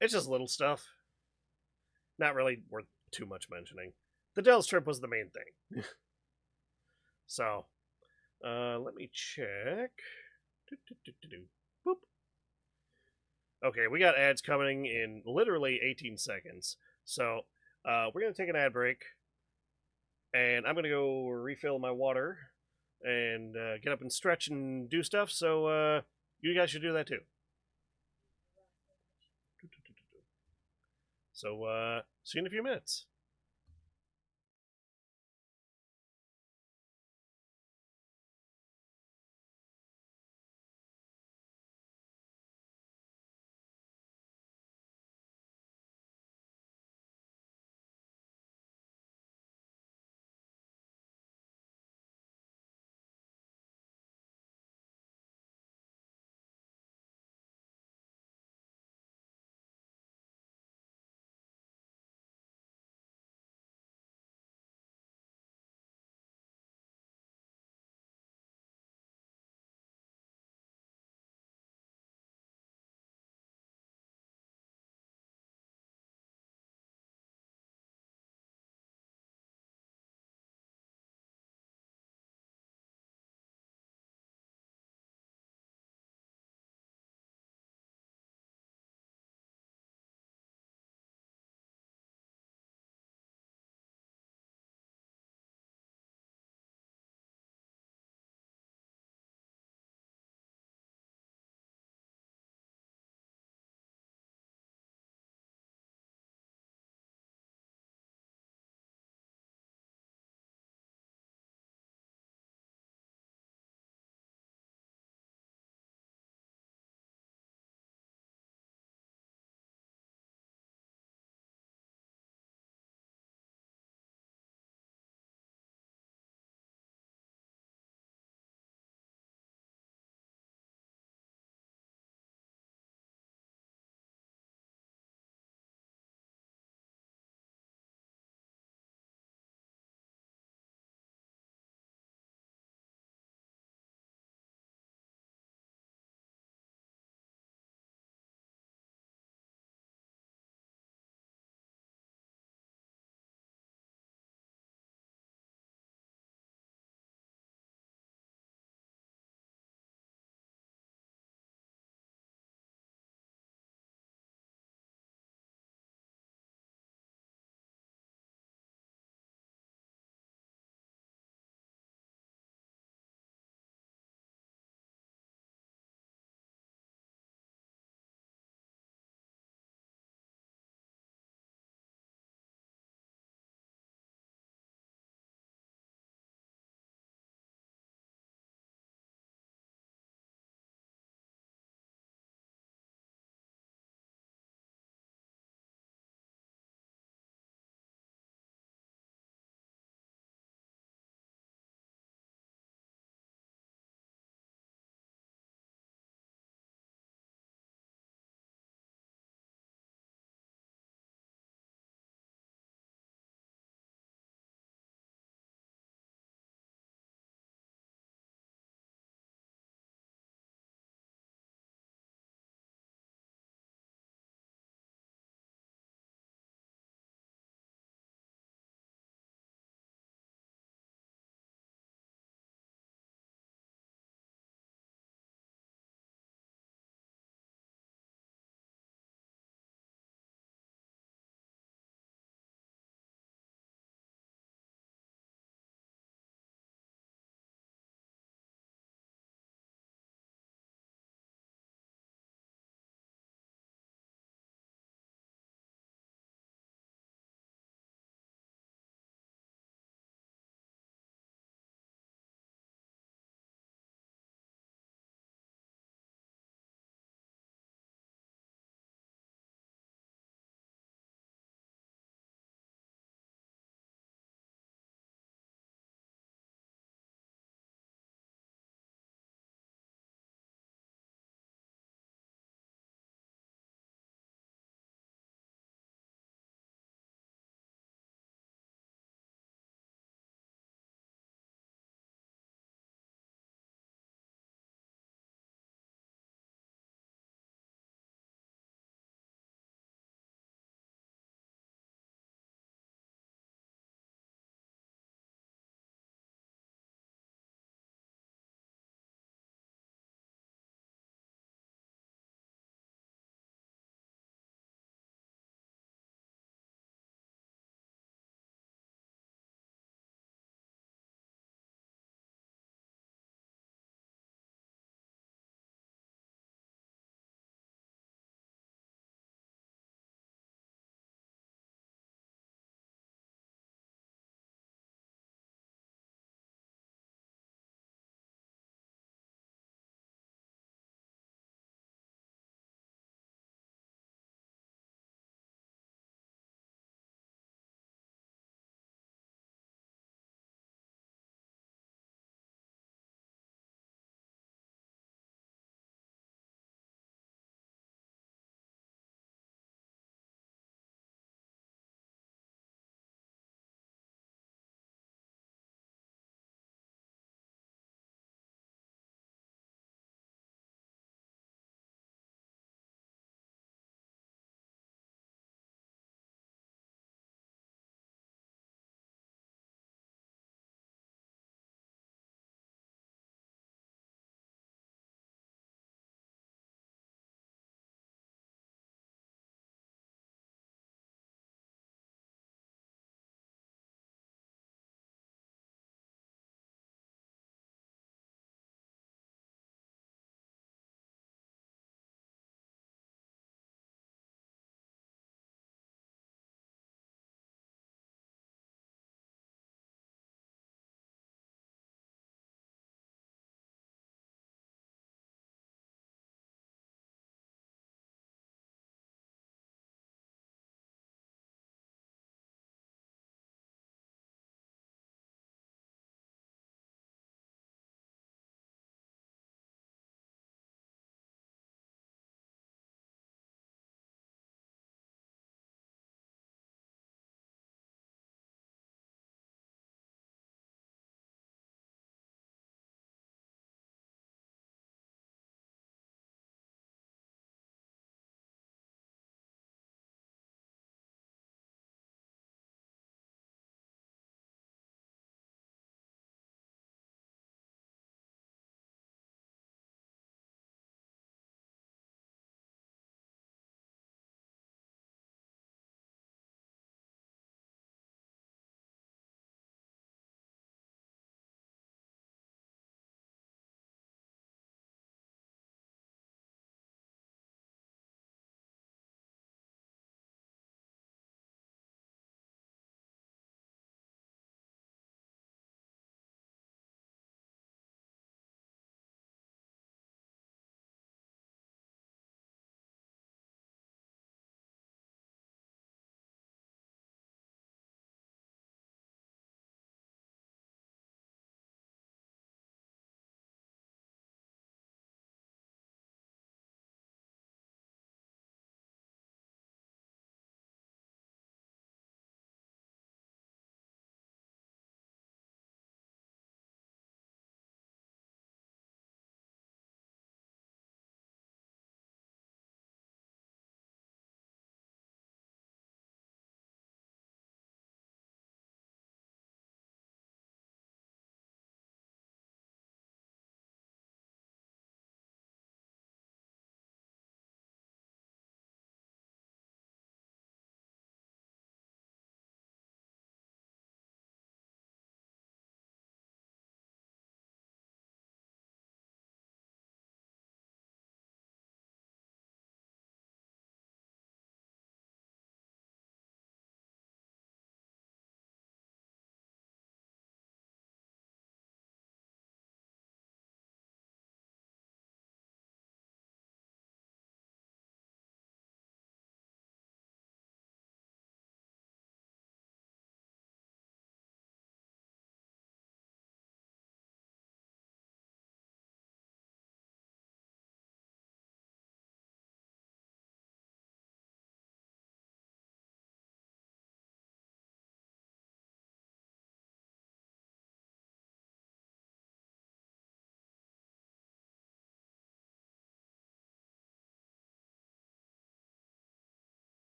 it's just little stuff, not really worth too much mentioning. The Dell's trip was the main thing, so let me check. Boop. Okay, we got ads coming in literally 18 seconds, so we're gonna take an ad break, and I'm gonna go refill my water and get up and stretch and do stuff. So you guys should do that too. So see you in a few minutes.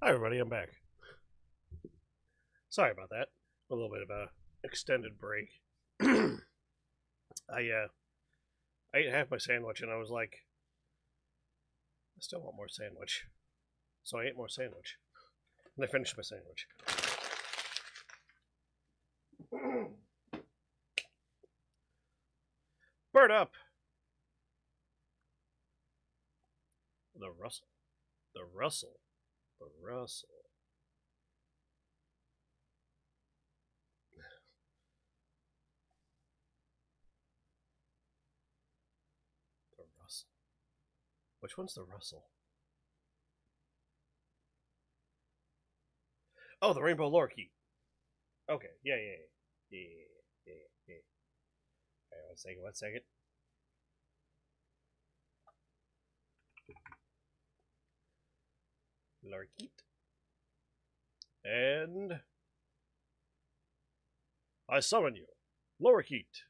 Hi everybody, I'm back. Sorry about that. A little bit of a extended break. I ate half my sandwich and I was like, I still want more sandwich. So I ate more sandwich. And I finished my sandwich. Bird up! The rustle. The rustle. The rustle. The rustle. Which one's the rustle? Oh, the rainbow lorikeet. Okay, yeah. Alright, one second. Lorikeet. And I summon you, lorikeet.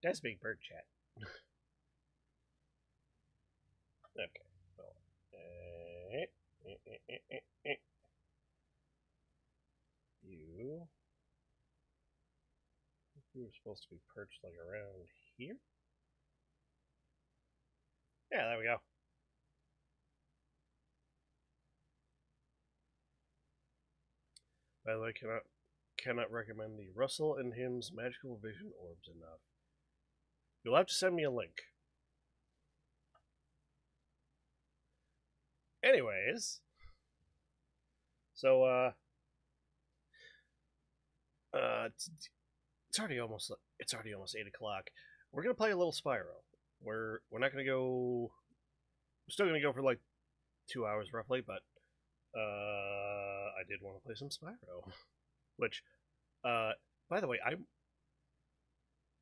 That's big bird chat. Okay. Well, you. You were supposed to be perched like around here. Yeah, there we go. By the way, cannot recommend the Russell and Him's magical vision orbs enough. You'll have to send me a link. Anyways, so it's already almost 8 o'clock. We're gonna play a little Spyro. We're not gonna go. We're still gonna go for like 2 hours roughly, but I did want to play some Spyro, which by the way, I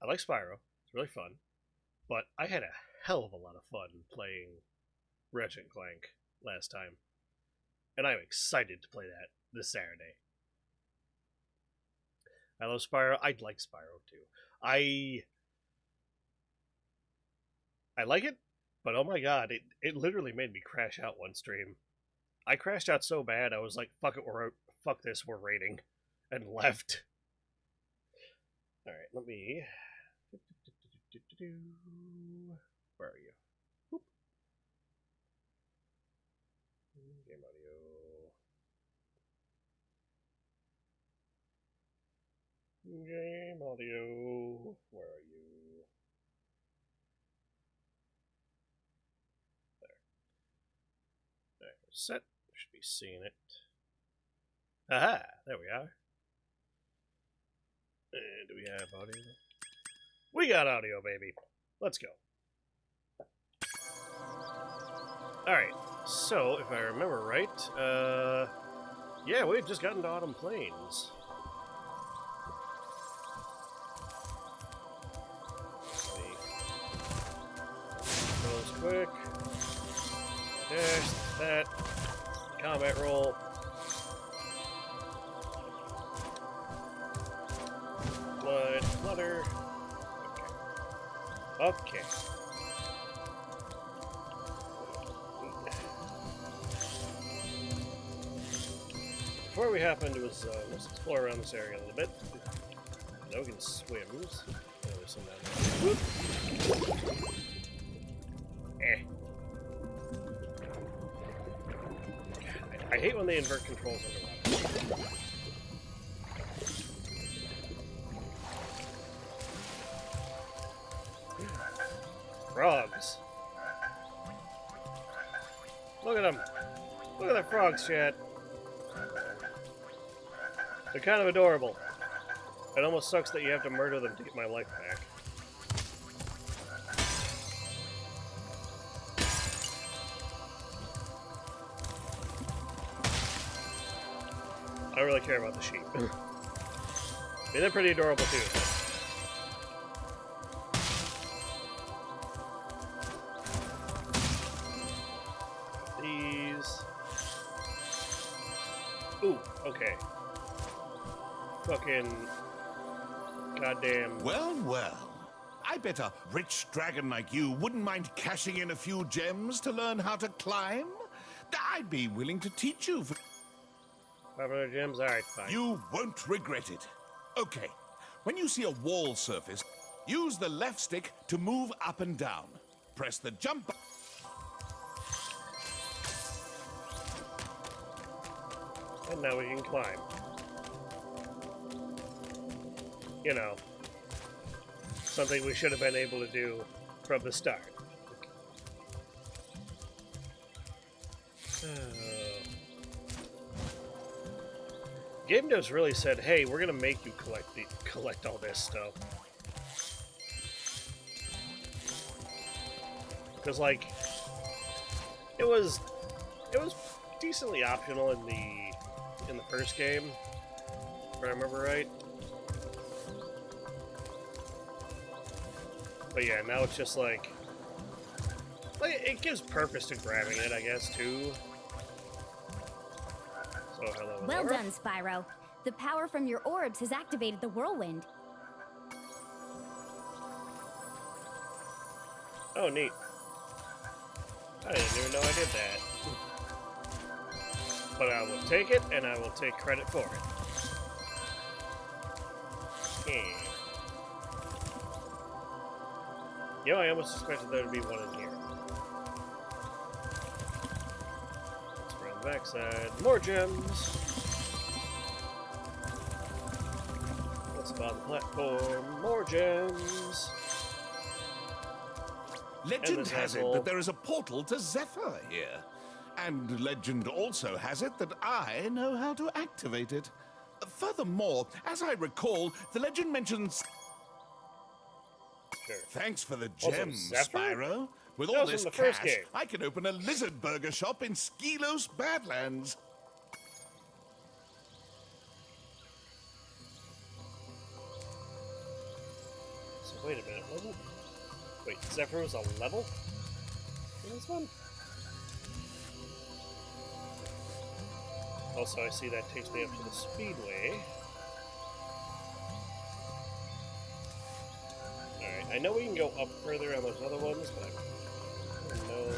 like Spyro. It's really fun, but I had a hell of a lot of fun playing Ratchet and Clank last time, and I'm excited to play that this Saturday. I love Spyro. I'd like Spyro too. I like it, but oh my god, it literally made me crash out one stream. I crashed out so bad, I was like, fuck it, fuck this, we're raiding, and left. Alright, let me... Where are you? Boop. Game audio. Game audio. Where are you? There. There, set. Should be seeing it. Aha! There we are. And do we have audio? We got audio, baby. Let's go. Alright, so if I remember right, yeah, we had just gotten to Autumn Plains. Close quick. Dash, that. Combat roll. Blood, flutter. Okay. Before we hop into his, let's explore around this area a little bit. Logan swims. Oh, there's some down there. I hate when they invert controls underwater. Frogs. Look at them. Look at the frogs, chat. They're kind of adorable. It almost sucks that you have to murder them to get my life back. I don't really care about the sheep. I mean, they're pretty adorable too. These. Ooh, okay. Fucking goddamn. Well, well. I I bet a rich dragon like you wouldn't mind cashing in a few gems to learn how to climb. I'd be willing to teach you. 500 gems? Alright, fine. You won't regret it. Okay, when you see a wall surface, use the left stick to move up and down. Press the jump button. And now we can climb. You know, something we should have been able to do from the start. Game Devs really said, "Hey, we're gonna make you collect all this stuff." Because like, it was decently optional in the first game, if I remember right. But yeah, now it's just like it gives purpose to grabbing it, I guess, too. So hello. Well done, Spyro. The power from your orbs has activated the whirlwind. Oh, neat. I didn't even know I did that. But I will take it, and I will take credit for it. You know, I almost suspected there to be one in here. Let's go on the backside. More gems! What's about the platform? More gems! Legend has it that there is a portal to Zephyr here. And legend also has it that I know how to activate it. Furthermore, as I recall, the legend mentions... Sure. Thanks for the gems, Spyro. With That all was this in the first cash, game. I can open a lizard burger shop in Skelos Badlands. So wait a minute, wasn't... Wait, Zephyr was a level? In this one? Also, I see that takes me up to the Speedway. Alright, I know we can go up further on those other ones, but I don't know...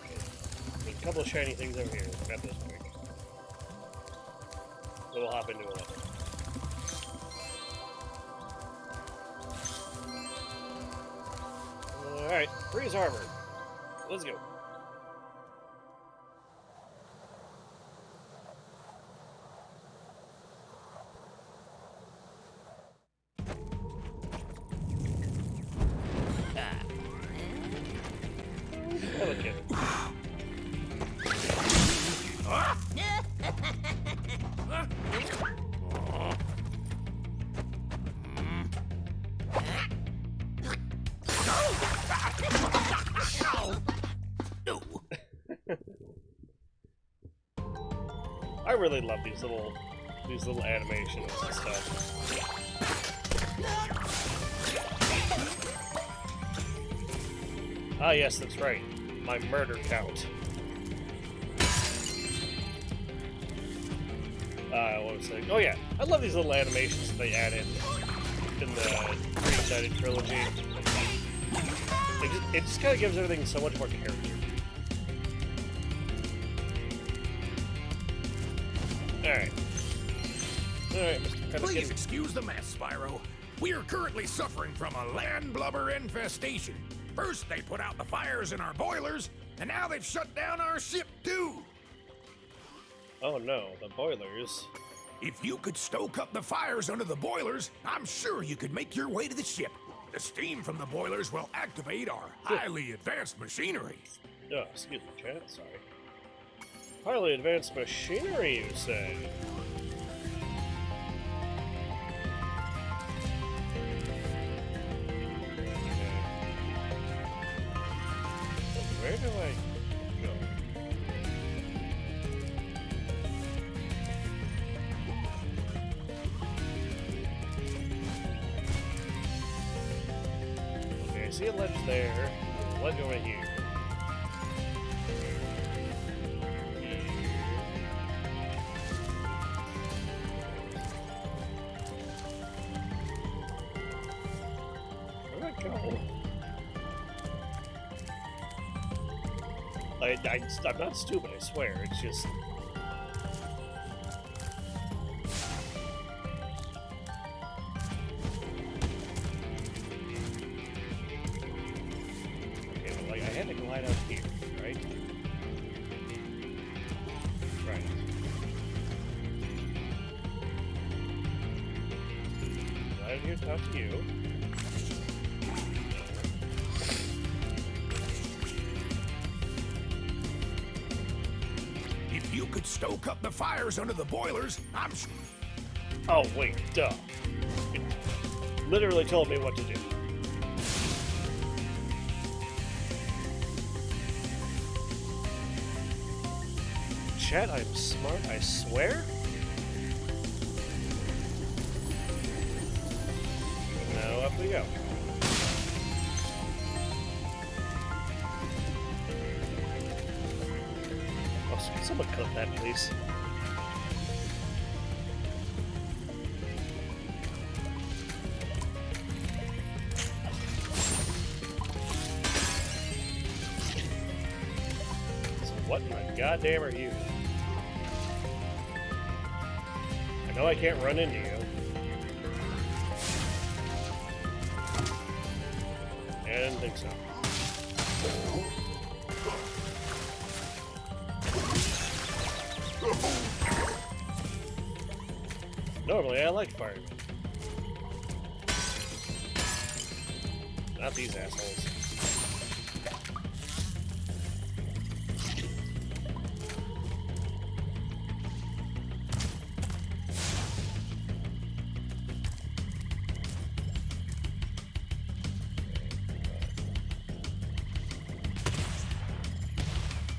Okay. There's a couple of shiny things over here. Let's grab those quick. So we'll hop into a level. Alright, freeze armor. Let's go. Pelican. I really love these little animations and stuff. Ah, yes, that's right. My murder count. What was I saying? Oh yeah, I love these little animations that they added in the Three-Sided Trilogy. It just kind of gives everything so much more character. Alright. Alright, Mr. Pelican. Please excuse the mess, Spyro. We are currently suffering from a land blubber infestation. First, they put out the fires in our boilers, and now they've shut down our ship, too. Oh no, the boilers. If you could stoke up the fires under the boilers, I'm sure you could make your way to the ship. The steam from the boilers will activate our highly advanced machinery. Oh, excuse me, chat. Sorry. Highly advanced machinery, you say? Where do I go? Okay, I see a ledge there. There's a ledge over here. go. I'm not stupid, I swear. It's just... Okay, but like, I had to glide out here, right? Right. Glide here, talk to you. If you could stoke up the fires under the boilers, I'm sure. Oh, wait, duh. It literally told me what to do. Chat, I'm smart, I swear? Now up we go. Oh, can someone clip that, please? So what in the goddamn are you? I know I can't run into you. I didn't think so. Normally, I like firemen. Not these assholes.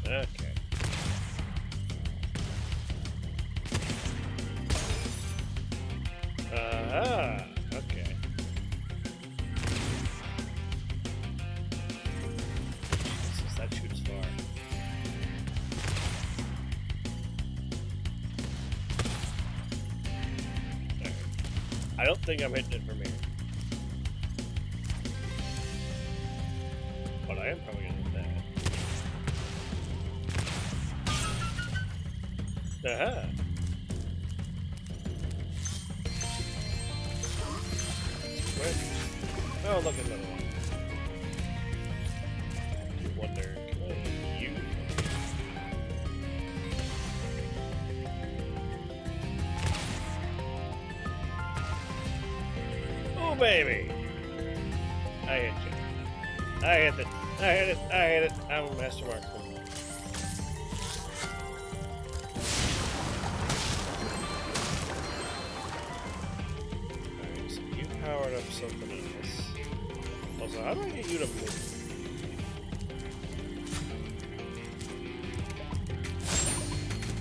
Okay. Okay. Since that shoots far. Alright. I don't think I'm hitting it from here. But I am probably gonna hit that. Aha! Oh, look, another one. You wonder, can I hit you? Oh, baby! I hit you. I hit it. I hit it. I hit it. I'm a master marksman. Alright, so you powered up something else. Also, how do I get you to move?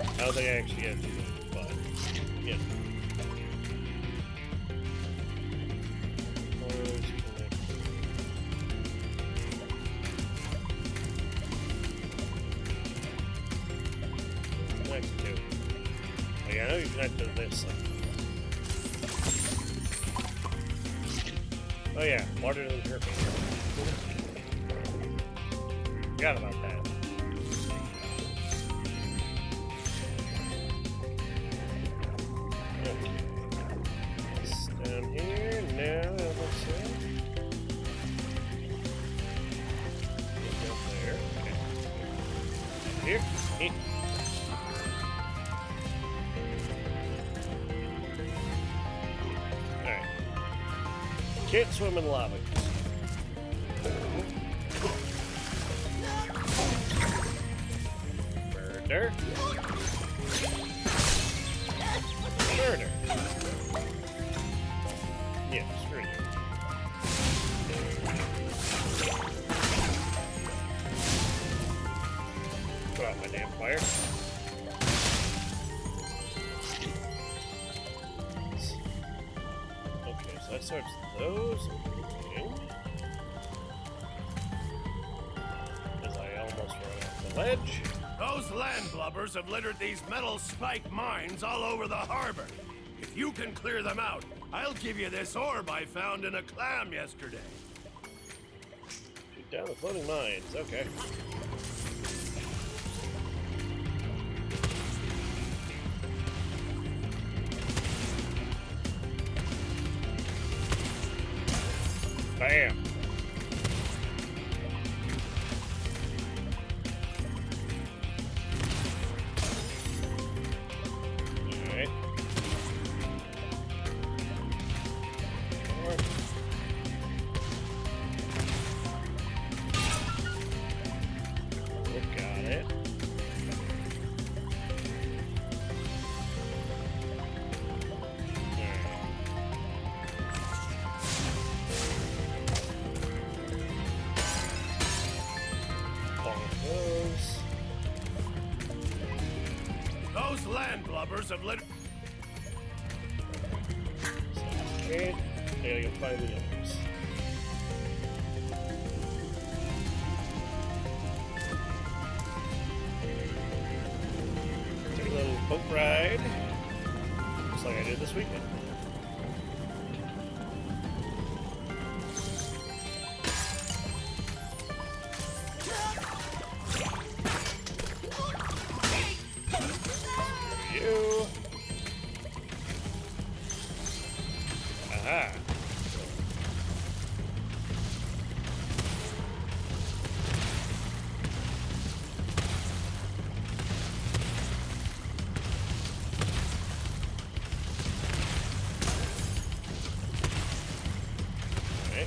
I don't think I actually get to move, but yeah. Connect to. Oh, yeah, I know you connect to this side. Oh yeah, water than turkey. Forgot about that. Okay. It's down here now, it looks like. Down there. Okay. Here. Here. Alright. Can't swim in lava. Murder. Murder. Yeah, screw you. Put out my damn fire. Okay, so that starts those. Okay. As I almost run off the ledge. Those landlubbers have littered these metal spike mines all over the harbor. If you can clear them out, I'll give you this orb I found in a clam yesterday. Shoot down the floating mines. Okay. Bam. Alright. Got it. Those landlubbers have littered. Okay, I gotta go find the others. Take a little boat ride. Just like I did this weekend. You. Aha. Okay.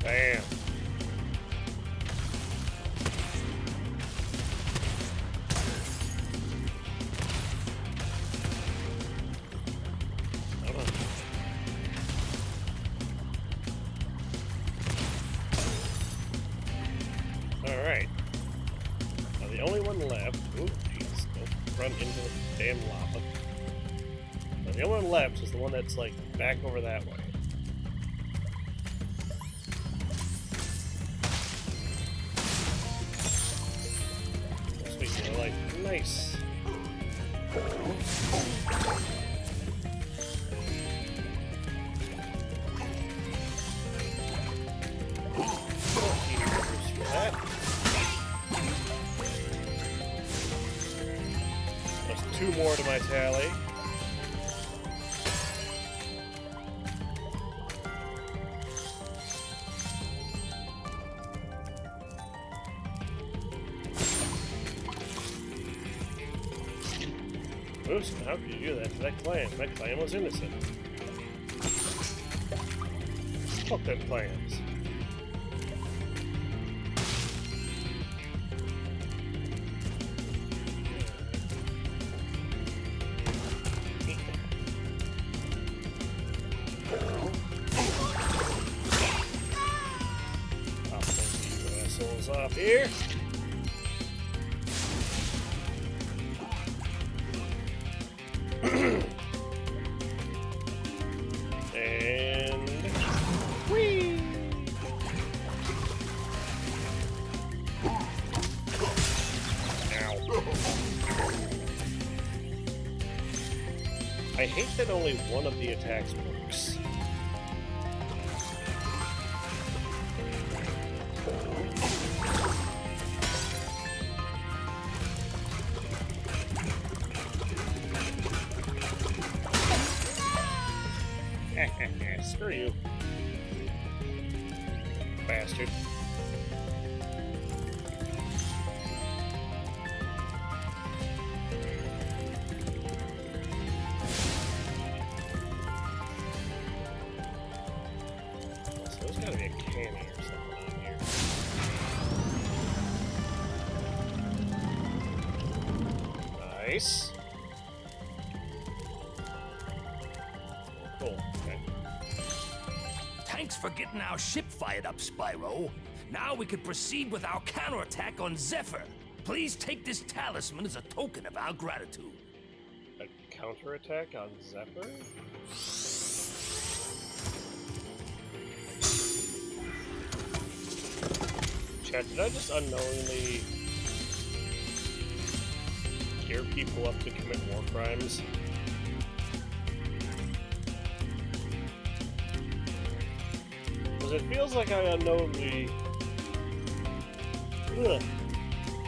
Bam. Alright. Now the only one left. Ooh, jeez. Don't run into the damn lava. Now the only one left is the one that's like back over that way. Sweet, you know, like, nice. That. Plus 2 more to my tally. Oops, how could you do that to that clan? That clan was innocent. Fuck them clans. Off here. And whee! Ow. I hate that only one of the attacks works. Screw you. Bastard. So there's gotta be a canny or something on here. Nice. Cool. Okay. Thanks for getting our ship fired up, Spyro. Now we can proceed with our counterattack on Zephyr. Please take this talisman as a token of our gratitude. A counterattack on Zephyr? Chat, did I just unknowingly gear people up to commit war crimes? Because it feels like I unknowingly... Ugh.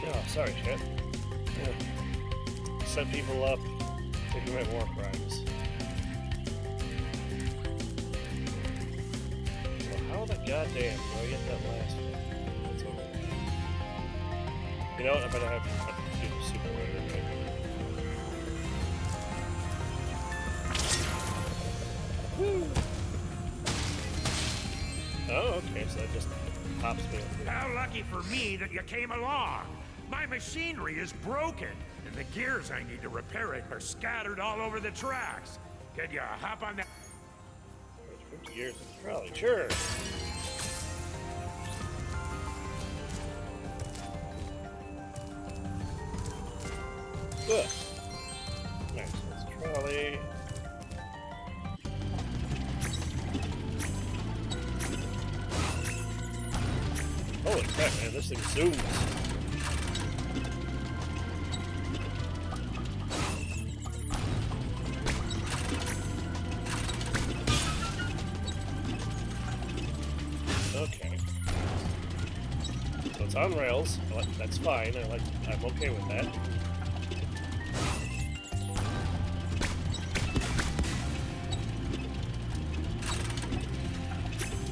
Oh, sorry, chat. Set people up to commit war crimes. Well, how the goddamn do I get that last one? That's over there. You know what? I better have to do the super raider, right? Woo! Oh, okay, so that just pops me up. How lucky for me that you came along. My machinery is broken, and the gears I need to repair it are scattered all over the tracks. Could you hop on that? 50 years of the trolley, sure. Good. Nice, that's trolley. Holy crap, man, this thing zooms. Okay. So it's on rails. That's fine. I'm okay with that.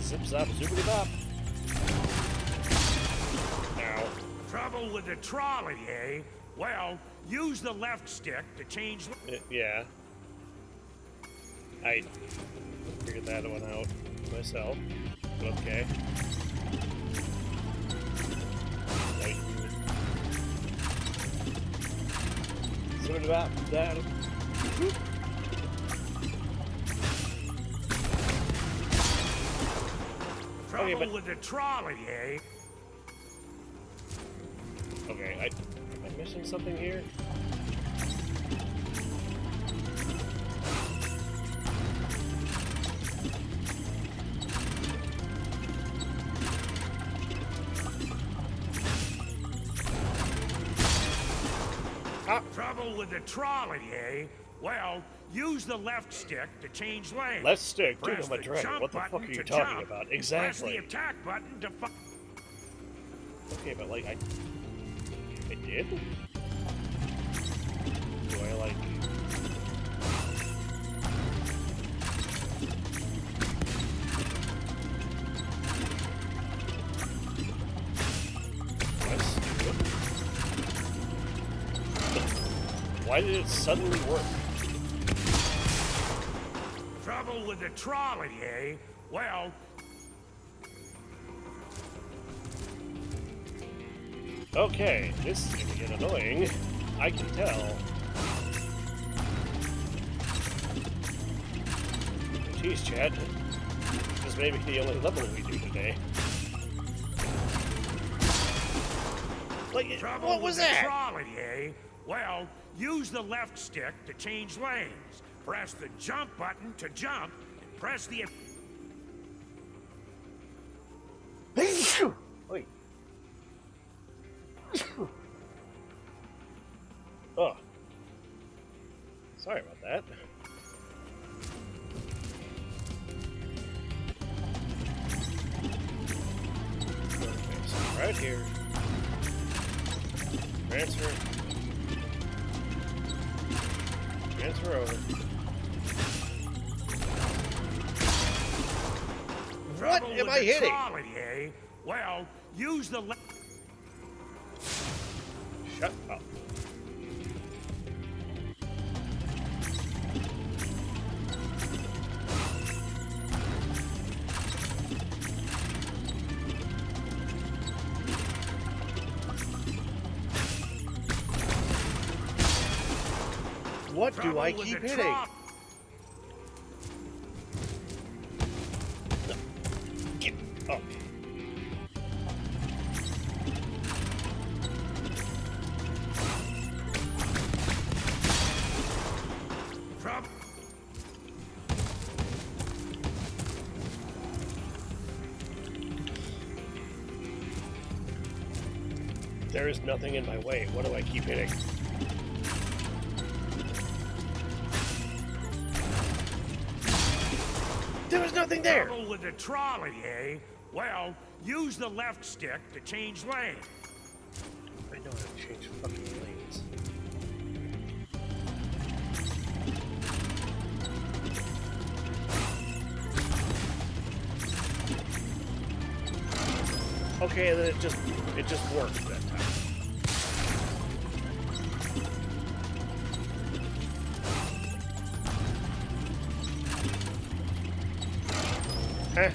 Zip zop zoopity bop. Trouble with the trolley, eh? Well, use the left stick to change... Yeah. I figured that one out myself. But okay. Sort about that. Trouble with the trolley, eh? Okay, am I missing something here? Trouble with the trolley, eh? Well, use the left stick to change lanes. Left stick? Dude, Press I'm a the dragon. jump What the fuck are button you to talking jump. about? Press Exactly. the attack button to... Okay, but like, I did? Do I like... Why did it suddenly work? Trouble with the trolley, eh? Well... Okay, this is gonna get annoying. I can tell. Jeez, chat. This may be the only level we do today. Like, Trouble what was with the that? trolley, eh? Well, use the left stick to change lanes. Press the jump button to jump, and press the... Wait. Oh. Sorry about that. Okay, so right here. Transfer. Transfer over. What Trouble am with I the hitting? trolley, eh? Well, use the left... Shut up. What do I Trouble with keep the hitting? Get up. Trouble... There is nothing in my way. What do I keep hitting? There was nothing there. Trouble with the trolley, eh? Well, use the left stick to change lane. I know how to change fucking lanes. Okay, and then it just worked that time. Huh?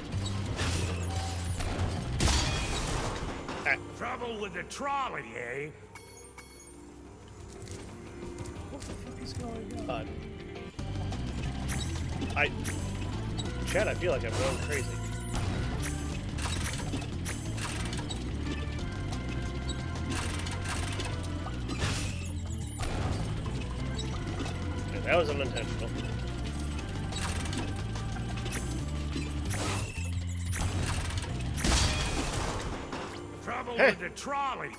Trouble with the trolley, eh? What the fuck is going on? Chad, I feel like I'm going crazy. Okay, that was unintentional. Trouble Hey. with the trolley.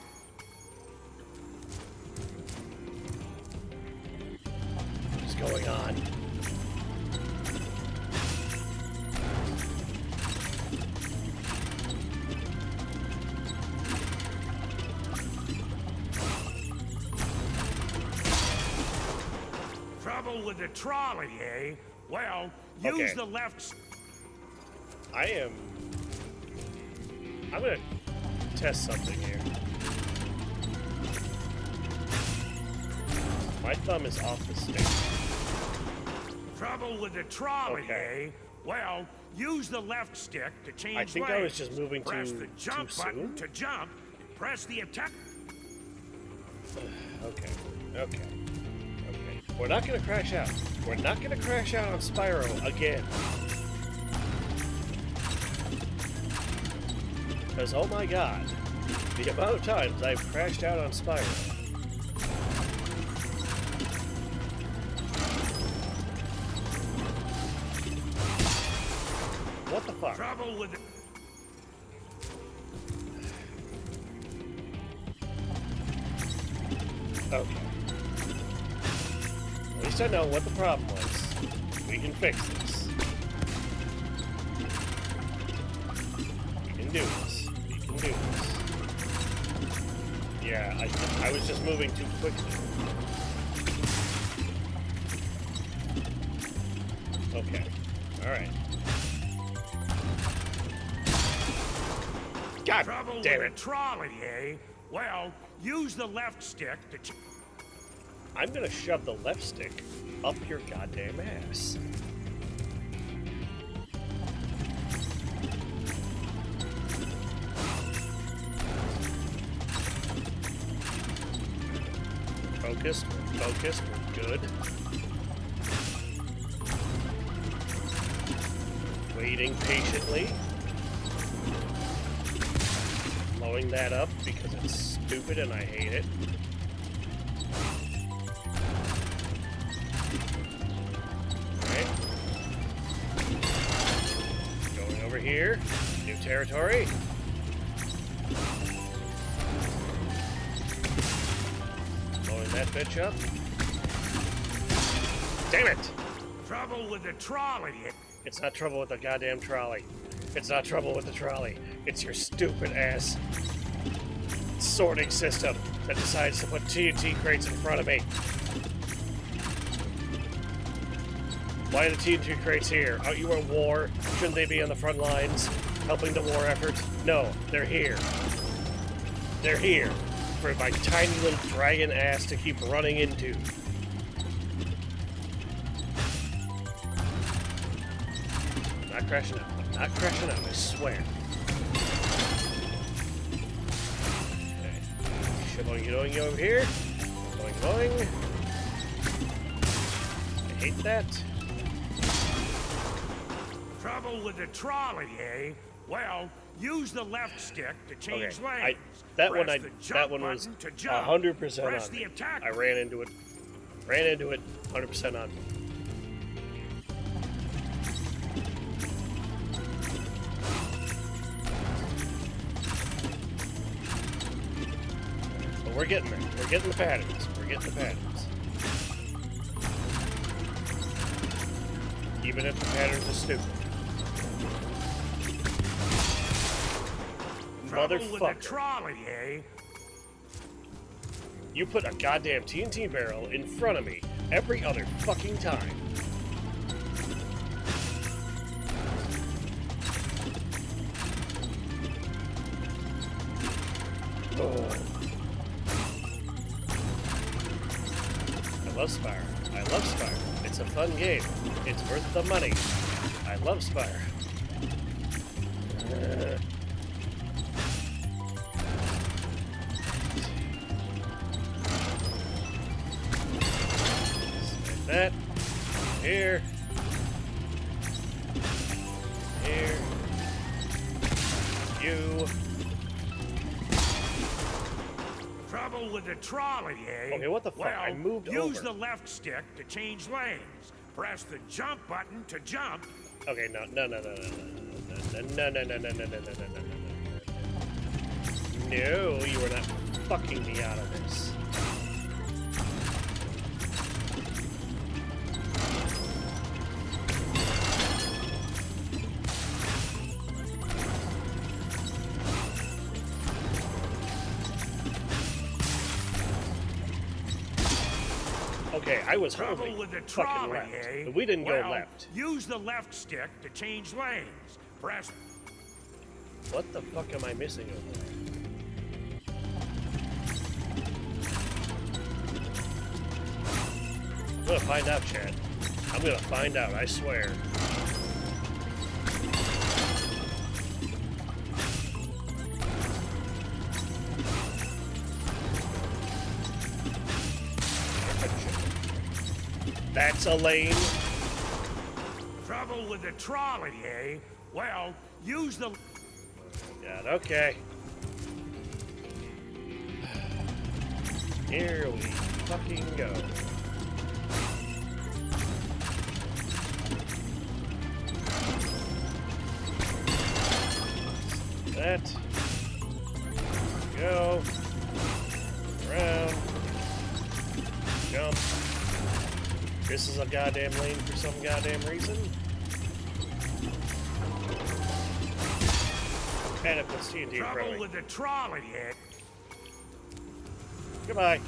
What is going on? Trouble with the trolley, eh? Well, use Okay. the left. I'm gonna test something here. My thumb is off the stick. Trouble with the trolley, Okay. eh? Well, use the left stick to change I think lanes. I was just moving Press too the jump soon. button to jump. Press the attack. Okay. We're not gonna crash out. We're not gonna crash out on Spyro again. Because, oh my god, the amount of times I've crashed out on Spyro. What the fuck? Trouble with the... Okay. At least I know what the problem was. We can fix this. We can do this. We can do this. Yeah, I was just moving too quickly. Okay. Alright. God Trouble damn with it. the trolley, eh? Well, use the left stick to... I'm gonna shove the left stick up your goddamn ass. Focused, we're good. Waiting patiently. Blowing that up because it's stupid and I hate it. Alright. Going over here. New territory. Blowing that bitch up. Damn it! Trouble with the trolley, eh? It's not trouble with the goddamn trolley. It's not trouble with the trolley. It's your stupid ass sorting system that decides to put TNT crates in front of me. Why are the TNT crates here? Aren't you at war? Shouldn't they be on the front lines, helping the war effort? No, they're here. They're here for my tiny little dragon ass to keep running into. Not crashing out. Not crashing out, I swear. Okay. Shibboing over here. Going. I hate that. Trouble with the trolley, eh? Well, use the left stick to change Okay, lanes. that Press one the that jump one was button to jump. 100% Press on the me. attack. I ran into it. 100% on me. But we're getting there. We're getting the patterns. Even if the patterns are stupid. Trouble with the Motherfucker. trolley, eh? You put a goddamn TNT barrel in front of me every other fucking time. Oh. I love Spire. I love Spire. It's a fun game. It's worth the money. I love Spire. That. Here. Here. You. Trouble with the trolley, eh? Okay, what the fuck? Well, I moved use over. the left stick to change lanes. Press the jump button to jump. Okay, no, No, you are not fucking me out of this. Okay, I was Trouble holding with the fucking trolley, left, eh? but we didn't go Well, left. Use the left stick to change lanes. Press. What the fuck am I missing over there? I'm gonna find out, Chad. I'm gonna find out, I swear. That's a lane. Trouble with the trolley, eh? Well, use the. God, okay. Here we fucking go. That. Go. Around. Jump. This is a goddamn lane for some goddamn reason. And it puts TNT in front Trouble of me. with the trolley, eh? Goodbye.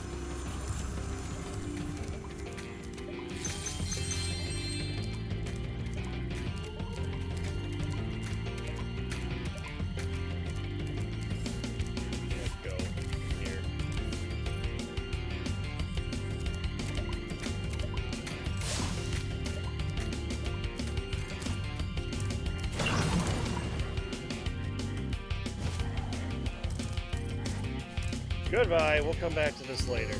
Let's go here. Goodbye. We'll come back to this later.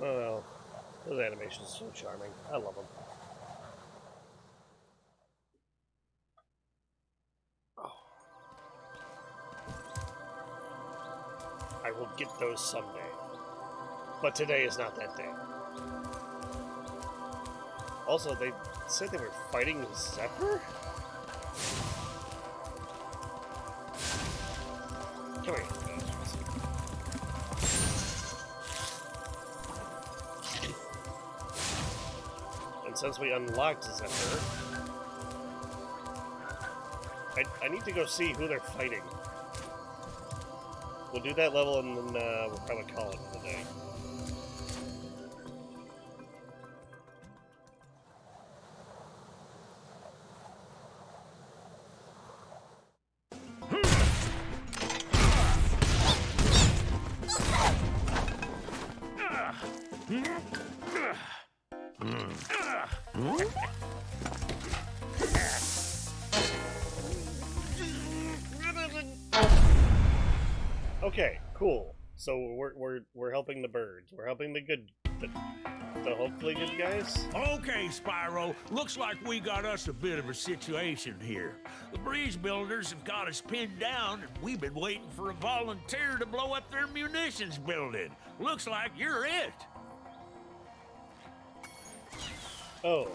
Oh, those animations are so charming. I love them. Oh. I will get those someday. But today is not that day. Also, they said they were fighting Zephyr? Come here. And since we unlocked Zephyr, I need to go see who they're fighting. We'll do that level and then we'll probably call it for the day. Okay, cool. So we're helping the birds. We're helping the good the hopefully good guys? Okay, Spyro. Looks like we got us a bit of a situation here. The breeze builders have got us pinned down, and we've been waiting for a volunteer to blow up their munitions building. Looks like you're it. Oh.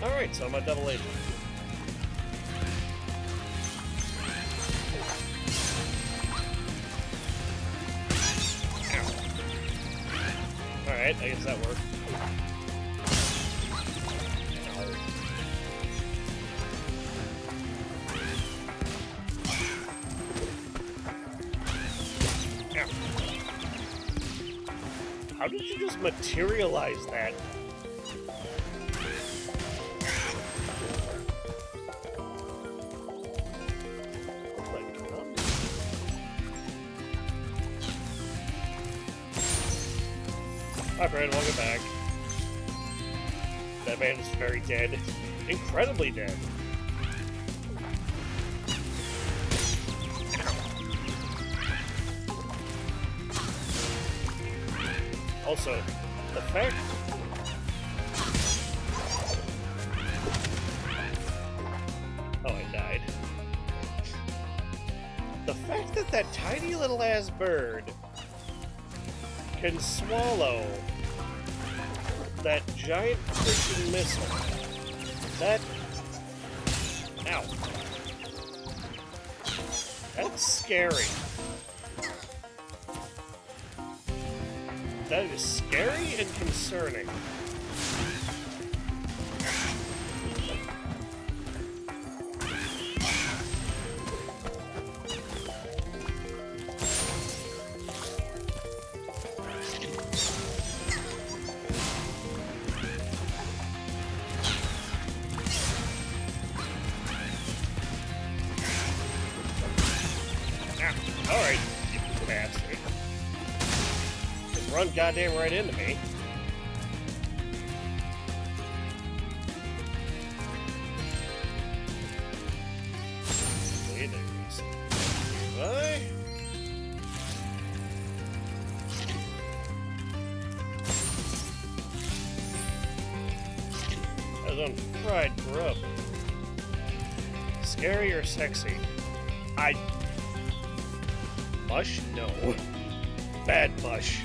Alright, so I'm a double agent. Alright, I guess that worked. Ow. How did you just materialize that? Hi, Fred. Welcome back. That man is very dead. Incredibly dead. Also, the fact... Oh, I died. The fact that that tiny little ass bird can swallow that giant freaking missile. That... Ow. That's scary. That is scary and concerning. Alright, you bastard. Just run goddamn right into me. Leaders. Goodbye. That was on fried grub. Scary or sexy? Mush? No. Bad mush.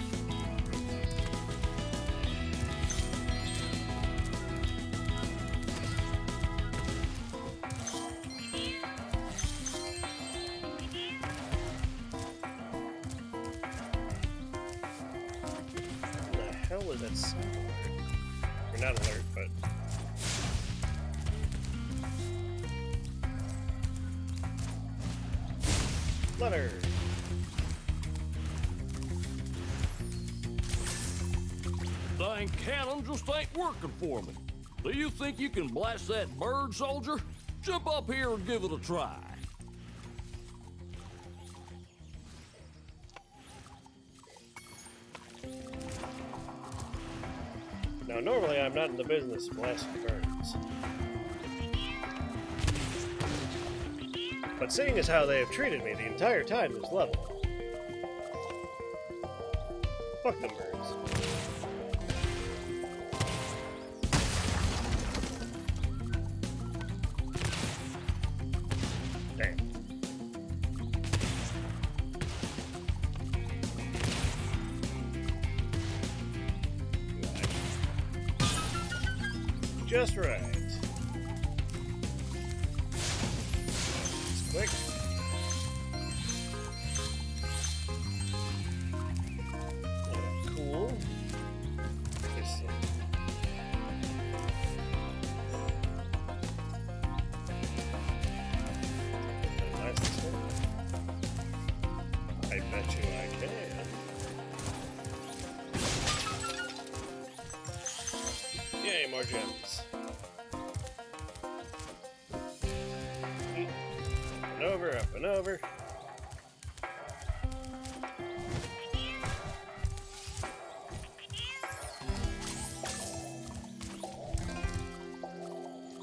What the hell is that sound alert? Or not alert, but... Letter! Dang cannon just ain't working for me. Do you think you can blast that bird, soldier? Jump up here and give it a try. Now, normally I'm not in the business of blasting birds. But seeing as how they have treated me the entire time this level... Fuck them birds. Damn. Just right. It's quick. Cool. This last this one. I bet you I can. Yay, more gems. Up and over.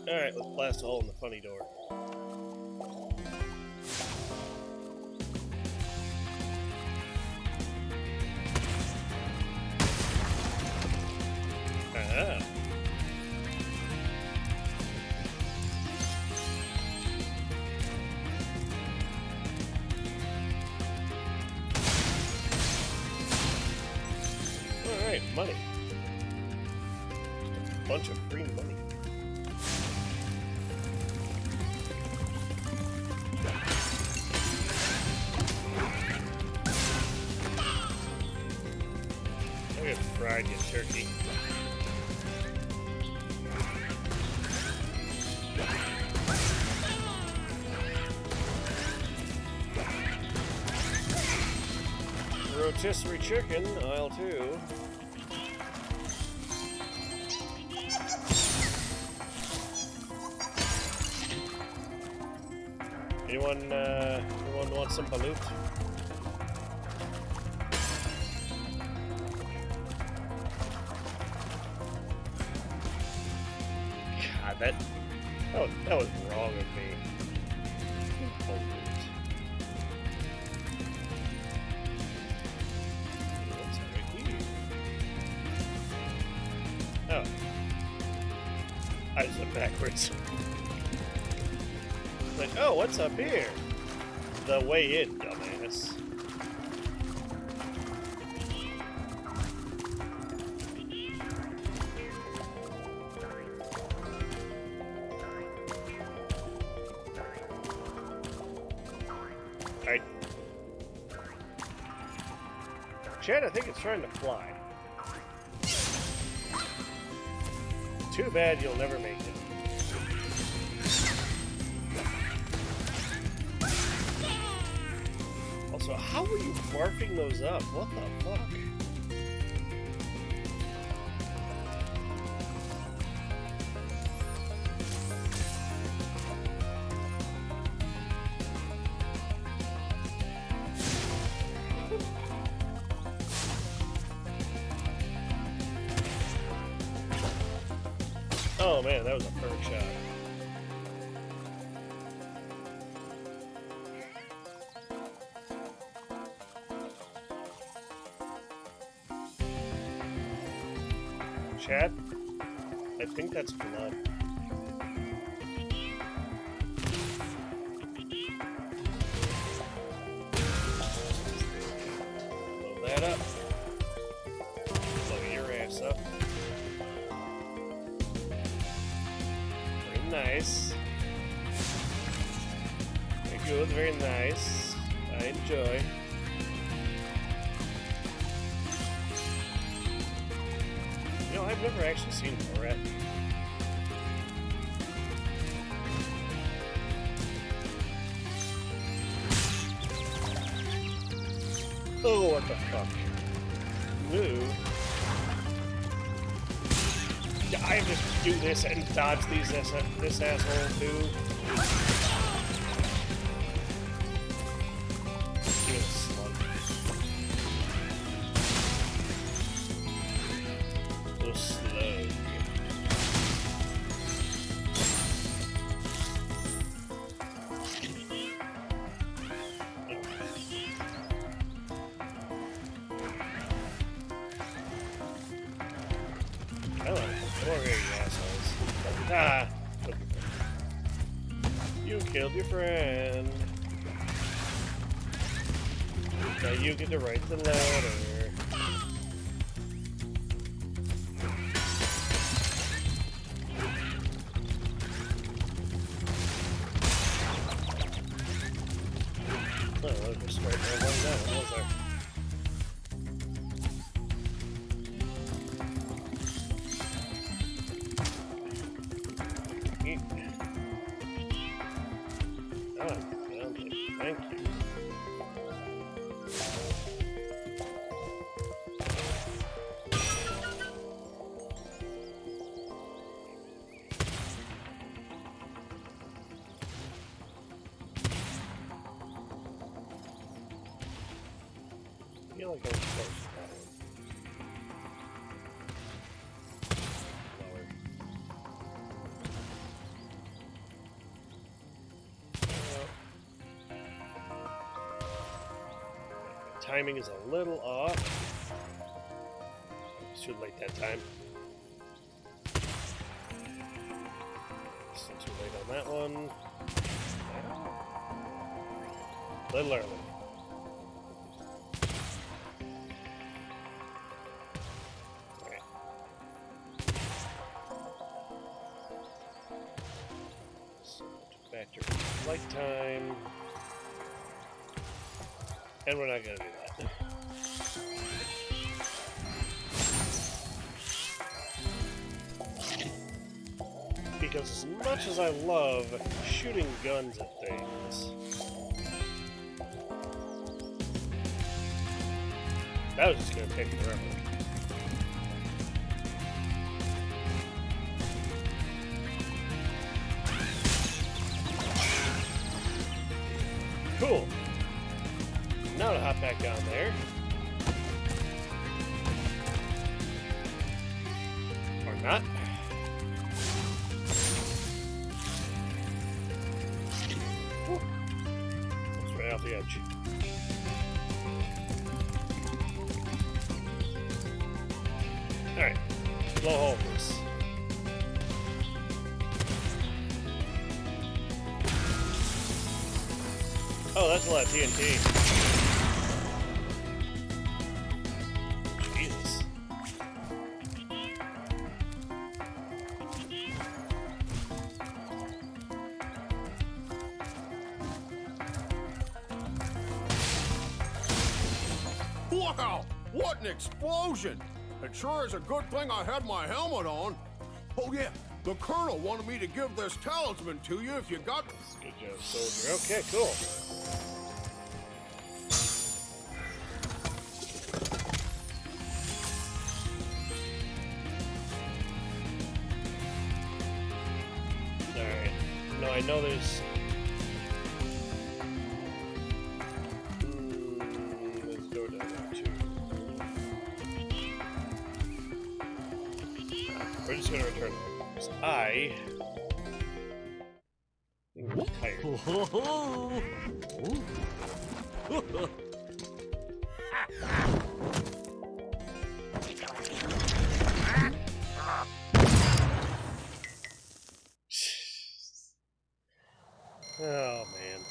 Alright, let's blast a hole in the funny door. bunch of free money. Look at fried, you turkey. Rotisserie chicken, aisle 2. Anyone want some balut? God, that was wrong of me. Balut. What's right here? Oh. I just went backwards. Like, oh, what's up here? The way in, dumbass. Alright. Chad, I think it's trying to fly. Too bad you'll never make it. Also, how are you barfing those up? What the fuck? Oh man, that was a perfect shot. Chad, I think that's blood. Load that up. Load your ass up. Very nice. Very good, very nice. I enjoy. You know, I've never actually seen Morat. Oh, what the fuck? Move. Yeah, I have to do this and dodge this asshole too. Give it a slug. So slow. Come on here, you assholes. Ah! You killed your friend. Now you get to write the letter. Oh, I was just right there one down, was there? Thank you. I feel like I was close to that one. Lower. Timing is a little off. It's too late that time. Still too late on that one. Little early. Alright. factor flight time. And we're not going to do that. Because as much as I love shooting guns at things, that was just going to take forever. Cool. Now to hop back down there. Or not. Whew. That's right off the edge. Alright. Blow hole this. Oh, that's a lot of TNT. Jesus. Wow! What an explosion! It sure is a good thing I had my helmet on. Oh yeah, the Colonel wanted me to give this talisman to you if you got... Good job, soldier. Okay, cool. Alright. No, I know there's... there's a door down there, too. We're just gonna return home. 'Cause I... I'm tired. Oh man.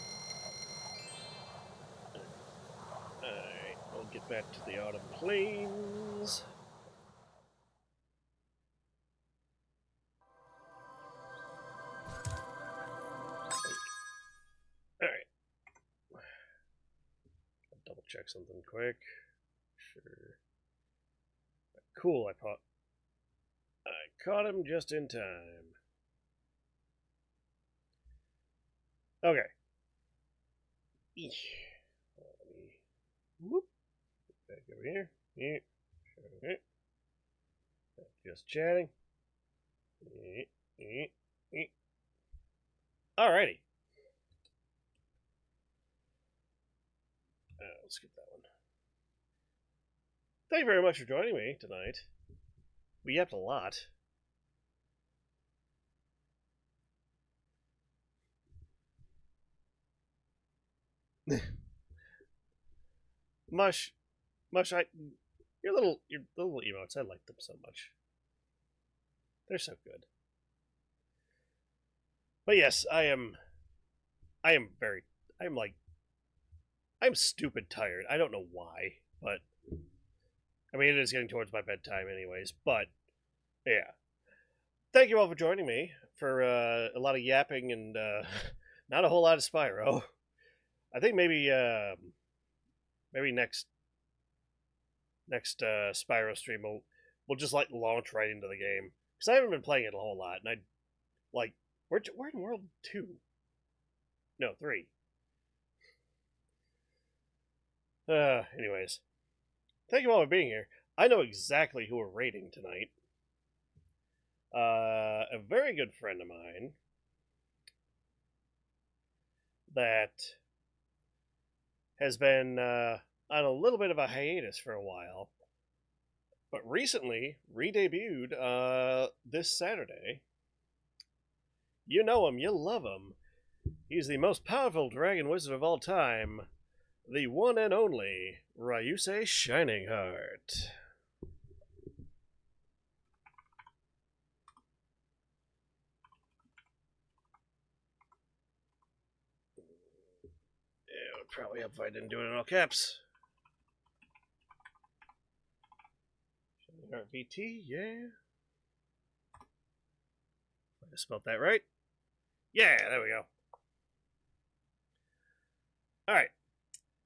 Alright, we'll get back to the Autumn Plains. Alright. I'll double check something quick. Sure. Cool, I caught him just in time. Okay. Let me whoop. Back over here. Yeah. Sure. Just chatting. Alrighty. Let's skip that one. Thank you very much for joining me tonight. We yapped a lot. Mush, your little emotes, I like them so much. They're so good. But yes, I'm stupid tired. I don't know why, but I mean, it is getting towards my bedtime anyways, but yeah. Thank you all for joining me for a lot of yapping and not a whole lot of Spyro. I think maybe next Spyro stream we'll just like launch right into the game, because I haven't been playing it a whole lot, and I like we're in World 2, no 3. Anyways, thank you all for being here. I know exactly who we're raiding tonight. A very good friend of mine that has been on a little bit of a hiatus for a while, but recently re-debuted this Saturday. You know him, you love him. He's the most powerful dragon wizard of all time, the one and only Ryusei Shining Heart. It would probably help if I didn't do it in all caps. Shining Heart VT, yeah. I spelled that right. Yeah, there we go. All right.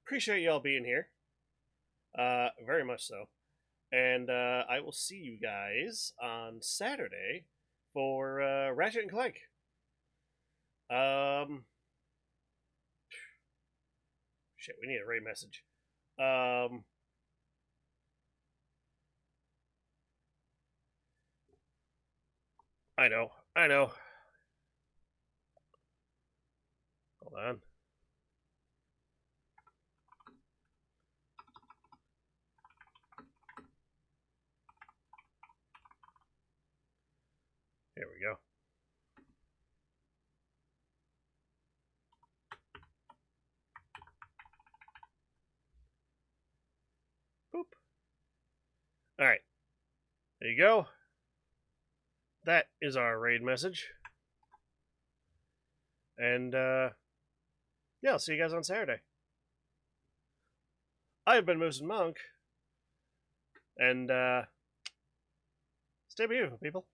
Appreciate y'all being here. Very much so. And I will see you guys on Saturday for Ratchet and Clank. Shit, we need a raid message. I know. Hold on. There we go. Boop. All right. There you go. That is our raid message. And, yeah, I'll see you guys on Saturday. I've been Moose and Monk. And, stay beautiful, people.